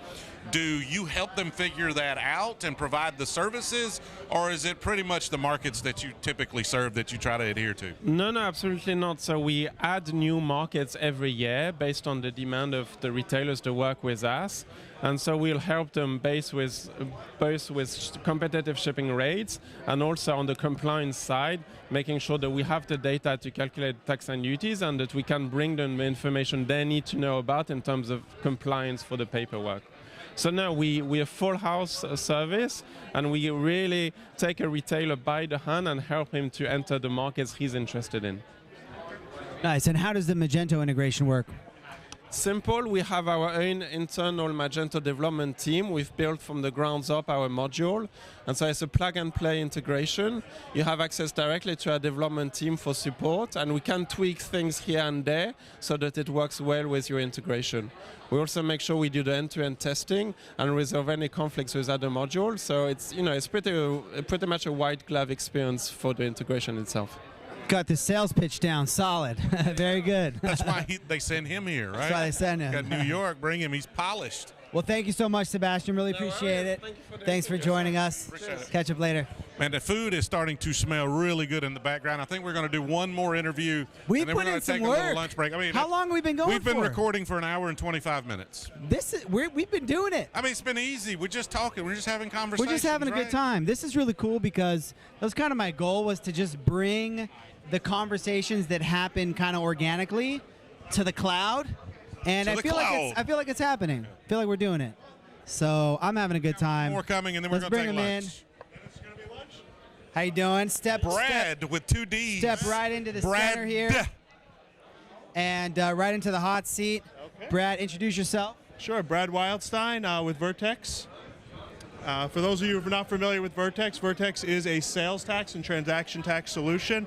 do you help them figure that out and provide the services, or is it pretty much the markets that you typically serve that you try to adhere to?
No, absolutely not. So we add new markets every year based on the demand of the retailers that work with us. And so we'll help them both with competitive shipping rates and also on the compliance side, making sure that we have the data to calculate tax and duties, and that we can bring them the information they need to know about in terms of compliance for the paperwork. So now we're a full house service, and we really take a retailer by the hand and help him to enter the markets he's interested in.
Nice. And how does the Magento integration work?
Simple. We have our own internal Magento development team. We've built from the ground up our module. And so it's a plug-and-play integration. You have access directly to our development team for support, and we can tweak things here and there so that it works well with your integration. We also make sure we do the end-to-end testing and resolve any conflicts with other modules. So it's, it's pretty much a white glove experience for the integration itself.
Got the sales pitch down solid. Very good.
That's why they send him here, right?
That's why they send him.
Got New York, bring him. He's polished.
Well, thank you so much, Sebastian. Really appreciate it. Thanks for joining us. Catch up later.
Man, the food is starting to smell really good in the background. I think we're going to do one more interview.
We've
and then
put
we're going
in
to
some
take a
work.
little lunch break. I mean,
how long have we been going
We've been
for?
recording for an hour and 25 minutes.
We've been doing it.
I mean, it's been easy. We're just talking. We're just having conversations.
We're just having a good time. This is really cool because that was kind of my goal, was to just bring the conversations that happen kind of organically to the cloud. And I feel like it's happening. I feel like we're doing it. So I'm having a good time.
More coming, and then we're going to take lunch.
How you doing?
Brad with 2 Ds.
Step right into the center here. And right into the hot seat. Okay. Brad, introduce yourself.
Sure. Brad Wildstein with Vertex. For those of you who are not familiar with Vertex, Vertex is a sales tax and transaction tax solution.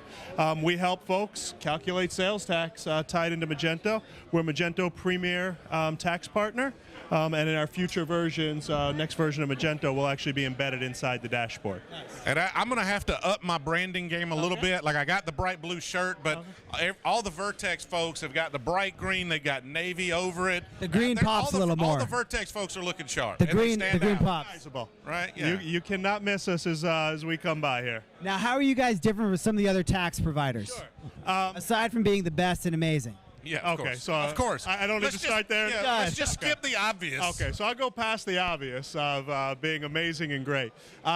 We help folks calculate sales tax tied into Magento. We're a Magento Premier tax partner. And in our future versions, next version of Magento will actually be embedded inside the dashboard.
Nice. And I'm going to have to up my branding game a little bit. Like, I got the bright blue shirt, but all the Vertex folks have got the bright green. They got navy over it.
The green pops a little more.
All the Vertex folks are looking sharp.
The green pops.
Right? Yeah.
You cannot miss us as we come by here.
Now, how are you guys different from some of the other tax providers?
Sure.
Aside from being the best and amazing.
Yeah,
okay,
course.
so
of course.
I don't need to start there.
Yeah, let's just skip the obvious.
Okay, so I'll go past the obvious of being amazing and great.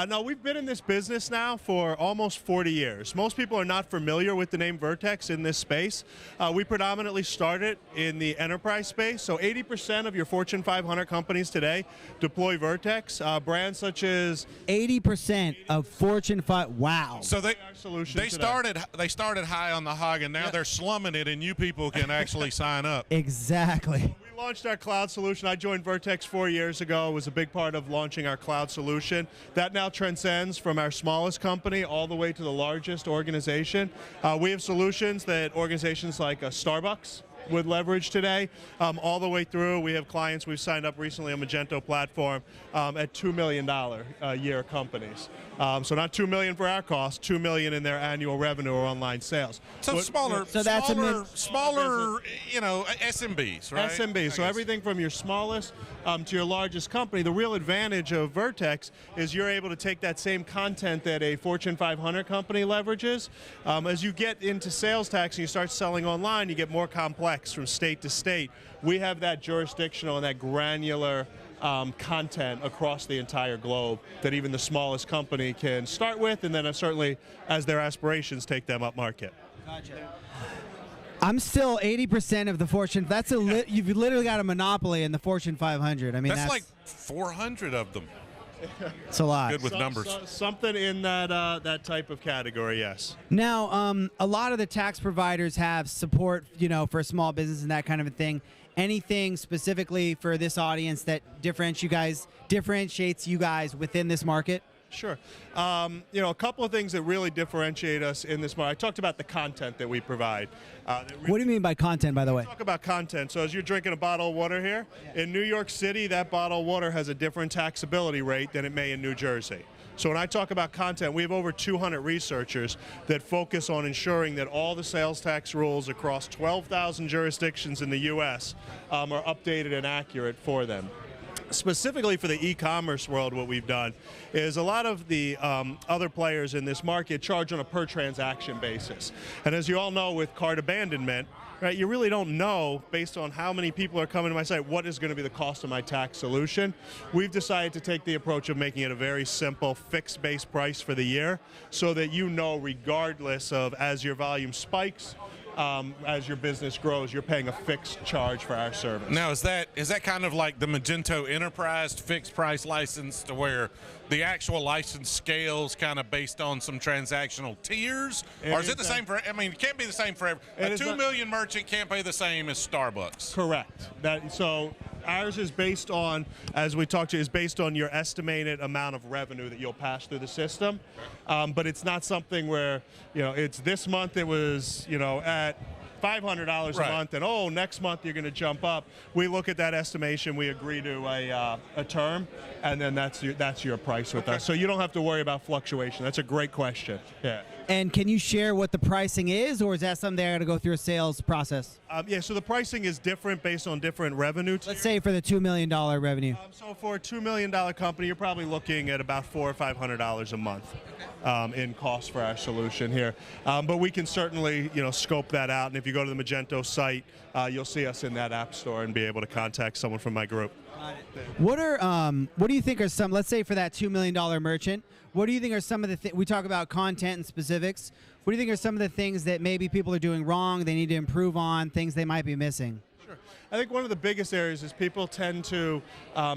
No, we've been in this business now for almost 40 years. Most people are not familiar with the name Vertex in this space. We predominantly started in the enterprise space, so 80% of your Fortune 500 companies today deploy Vertex. Brands such as
80% of Fortune 5. Wow.
So they started high on the hog, and now they're slumming it, and you people can actually sign up.
Exactly.
We launched our cloud solution. I joined Vertex 4 years ago. It was a big part of launching our cloud solution. That now transcends from our smallest company all the way to the largest organization. We have solutions that organizations like Starbucks would leverage today, all the way through. We have clients we've signed up recently on Magento platform at $2 million a year companies. So not $2 million for our cost, $2 million in their annual revenue or online sales.
So smaller, you know, SMBs, right?
SMBs. So everything from your smallest to your largest company. The real advantage of Vertex is you're able to take that same content that a Fortune 500 company leverages. As you get into sales tax and you start selling online, you get more complex. flex from state to state, we have that jurisdictional and that granular content across the entire globe that even the smallest company can start with, and then certainly as their aspirations take them up market.
Gotcha. I'm still 80% of the Fortune. You've literally got a monopoly in the Fortune 500. I mean,
that's like 400 of them.
It's a lot.
Good with numbers.
Something in that type of category, yes.
Now, a lot of the tax providers have support, for small business and that kind of a thing. Anything specifically for this audience that differentiates you guys within this market?
Sure. A couple of things that really differentiate us in this market. I talked about the content that we provide.
What do you mean by content, by the way?
Talk about content. So as you're drinking a bottle of water here, in New York City, that bottle of water has a different taxability rate than it may in New Jersey. So when I talk about content, we have over 200 researchers that focus on ensuring that all the sales tax rules across 12,000 jurisdictions in the U.S. Are updated and accurate for them. Specifically for the e-commerce world, what we've done is a lot of the other players in this market charge on a per transaction basis. And as you all know, with cart abandonment, right, you really don't know, based on how many people are coming to my site, what is going to be the cost of my tax solution. We've decided to take the approach of making it a very simple fixed base price for the year, so that regardless of as your volume spikes, as your business grows, you're paying a fixed charge for our service.
Now, is that kind of like the Magento Enterprise fixed price license, to where the actual license scales kind of based on some transactional tiers? Or is it the same for, it can't be the same for every, a 2 million merchant can't pay the same as Starbucks.
Correct. So ours is based on, as we talked to, is based on your estimated amount of revenue that you'll pass through the system. But it's not something where, it's this month it was, at $500 a month, and next month you're going to jump up. We look at that estimation, we agree to a term, and then that's your price with us. So you don't have to worry about fluctuation. That's a great question. Yeah.
And can you share what the pricing is, or is that something they got to go through a sales process?
So the pricing is different based on different revenue tiers.
Let's say for the $2 million revenue.
So for a $2 million company, you're probably looking at about $400 or $500 a month in cost for our solution here. But we can certainly, scope that out. And if you go to the Magento site, you'll see us in that app store and be able to contact someone from my group.
What do you think are some, let's say for that $2 million merchant, what do you think are some of the we talk about content and specifics, what do you think are some of the things that maybe people are doing wrong, they need to improve on, things they might be missing?
Sure. I think one of the biggest areas is people tend to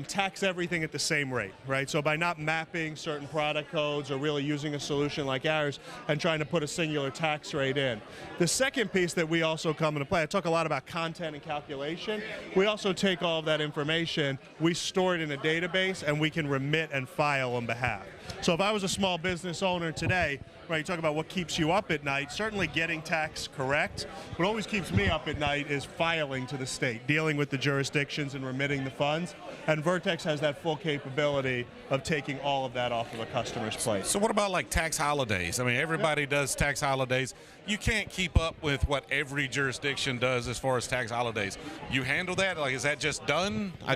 tax everything at the same rate, right? So by not mapping certain product codes or really using a solution like ours and trying to put a singular tax rate in. The second piece that we also come into play, I talk a lot about content and calculation. We also take all of that information, we store it in a database, and we can remit and file on behalf. So if I was a small business owner today, right, you talk about what keeps you up at night, certainly getting tax correct. What always keeps me up at night is filing to the state, dealing with the jurisdictions and remitting the funds. And Vertex has that full capability of taking all of that off of a customer's plate.
So what about like tax holidays? Everybody does tax holidays. You can't keep up with what every jurisdiction does as far as tax holidays. You handle that? Like, is that just done? I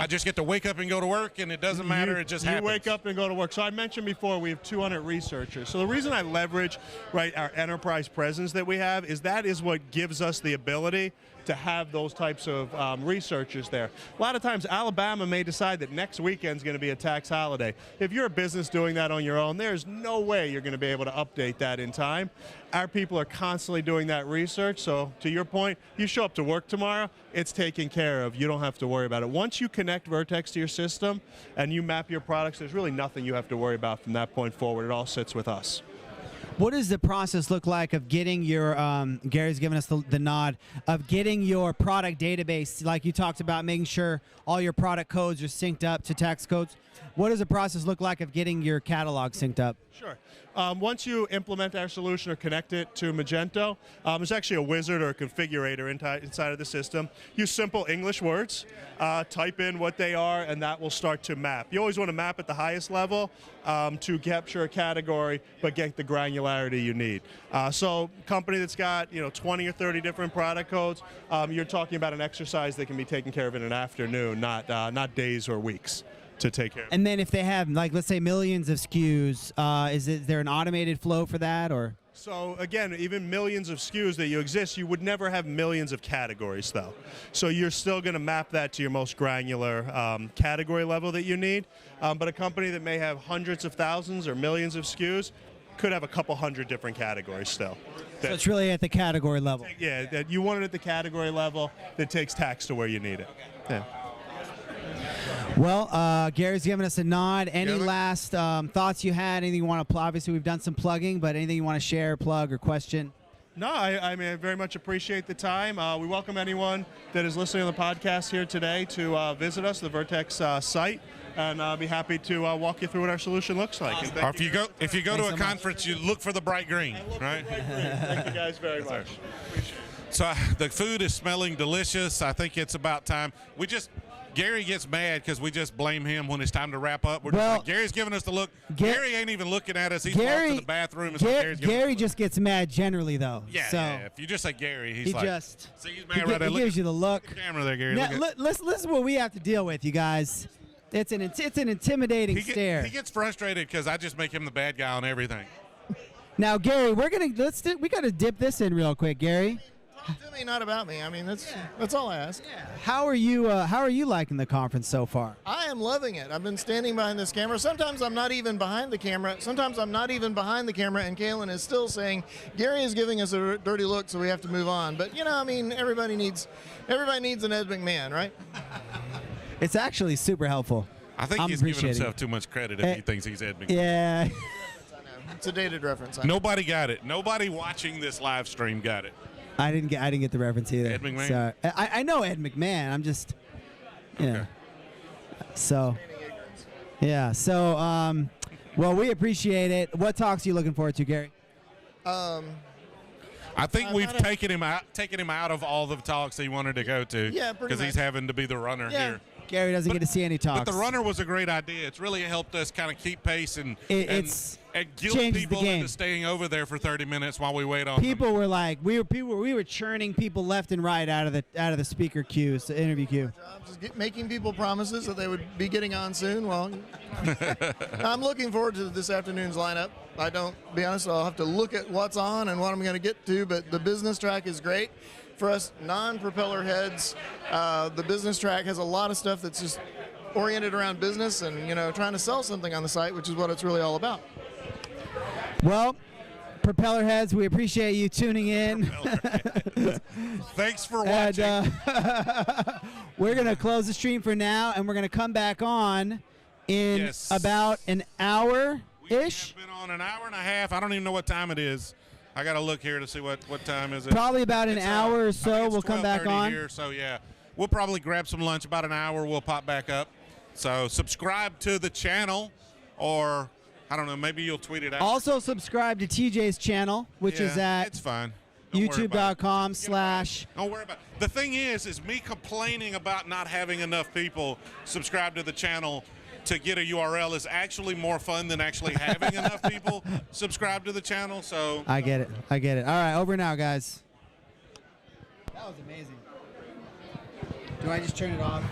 just get to wake up and go to work, and it doesn't matter, it just happens.
You wake up and go to work. So I mentioned before, we have 200 researchers. So the reason I leverage, our enterprise presence that we have is what gives us the ability to have those types of researchers there. A lot of times Alabama may decide that next weekend's going to be a tax holiday. If you're a business doing that on your own, there's no way you're going to be able to update that in time. Our people are constantly doing that research, so to your point, you show up to work tomorrow, it's taken care of. You don't have to worry about it. Once you connect Vertex to your system and you map your products, there's really nothing you have to worry about from that point forward. It all sits with us.
What does the process look like of getting your, Gary's giving us the nod, of getting your product database, like you talked about, making sure all your product codes are synced up to tax codes? What does the process look like of getting your catalog synced up?
Sure. Once you implement our solution or connect it to Magento, there's actually a wizard or a configurator inside of the system. Use simple English words, type in what they are, and that will start to map. You always want to map at the highest level to capture a category, but get the granularity you need. So company that's got 20 or 30 different product codes, you're talking about an exercise that can be taken care of in an afternoon, not days or weeks to take care of.
And then if they have, like, let's say millions of SKUs, is there an automated flow for that, or?
So again, even millions of SKUs that you exist, you would never have millions of categories though. So you're still going to map that to your most granular category level that you need. But a company that may have hundreds of thousands or millions of SKUs could have a couple hundred different categories still.
So it's really at the category level.
Yeah, that you want it at the category level that takes tax to where you need it. Yeah.
Well, Gary's giving us a nod. Any last thoughts you had? Anything you want to plug? Obviously, we've done some plugging, but anything you want to share, plug, or question?
No, I mean, I very much appreciate the time. We welcome anyone that is listening to the podcast here today to visit us, the Vertex site, and I'll be happy to walk you through what our solution looks like.
Or if you go to a conference, you look for the bright green, right?
Thank you guys very much.
So the food is smelling delicious. I think it's about time. Gary gets mad because we just blame him when it's time to wrap up. We're just like, Gary's giving us the look. Gary ain't even looking at us. He's walked to the bathroom.
Gary just gets mad generally, though.
Yeah, if you just say Gary, he's
he
mad right there.
He gives you the look.
The camera there, Gary.
Now, listen what we have to deal with, you guys. It's an intimidating stare.
He gets frustrated because I just make him the bad guy on everything.
Now, Gary, we got to dip this in real quick, Gary.
To me, not about me. I mean, that's all I ask. Yeah.
How are you liking the conference so far?
I am loving it. I've been standing behind this camera. Sometimes I'm not even behind the camera. Sometimes I'm not even behind the camera, and Kalen is still saying, Gary is giving us a dirty look, so we have to move on. But I mean, everybody needs an Ed McMahon, right?
It's actually super helpful.
I think he's giving himself too much credit if he thinks he's Ed McMahon.
Yeah.
It's a dated reference.
Nobody got it. Nobody watching this live stream got it.
I didn't get the reference either.
Ed McMahon?
So, I know Ed McMahon. I'm just,
Okay.
So, yeah. So, well, we appreciate it. What talks are you looking forward to, Gary?
I think we've taken him out of all the talks he wanted to go to.
Yeah, pretty
because he's having to be the runner here.
Gary doesn't get to see any talks.
But the runner was a great idea. It's really helped us kind of keep pace and guilt people into staying over there for 30 minutes while we wait on
people
them.
Were like we were churning people left and right out of the speaker queues, the interview queue.
Just making people promises that they would be getting on soon. Well, I'm looking forward to this afternoon's lineup. Be honest, I'll have to look at what's on and what I'm going to get to, but the business track is great. For us non-propeller heads, the business track has a lot of stuff that's just oriented around business and trying to sell something on the site, which is what it's really all about.
Well, propeller heads, we appreciate you tuning in.
Thanks for watching.
And, we're going to close the stream for now, and we're going to come back on in about an hour-ish.
We've been on an hour and a half. I don't even know what time it is. I got to look here to see what time is it.
Probably about an hour or so. We'll come back on.
Here, so, yeah, we'll probably grab some lunch. About an hour, we'll pop back up. So subscribe to the channel, or I don't know, maybe you'll tweet it out.
Also subscribe to TJ's channel, which is at
it's fine.
youtube.com/
Don't worry about it. The thing is me complaining about not having enough people subscribe to the channel to get a URL is actually more fun than actually having enough people subscribe to the channel. So
I get it. All right, over now, guys. That was amazing. Do I just turn it off?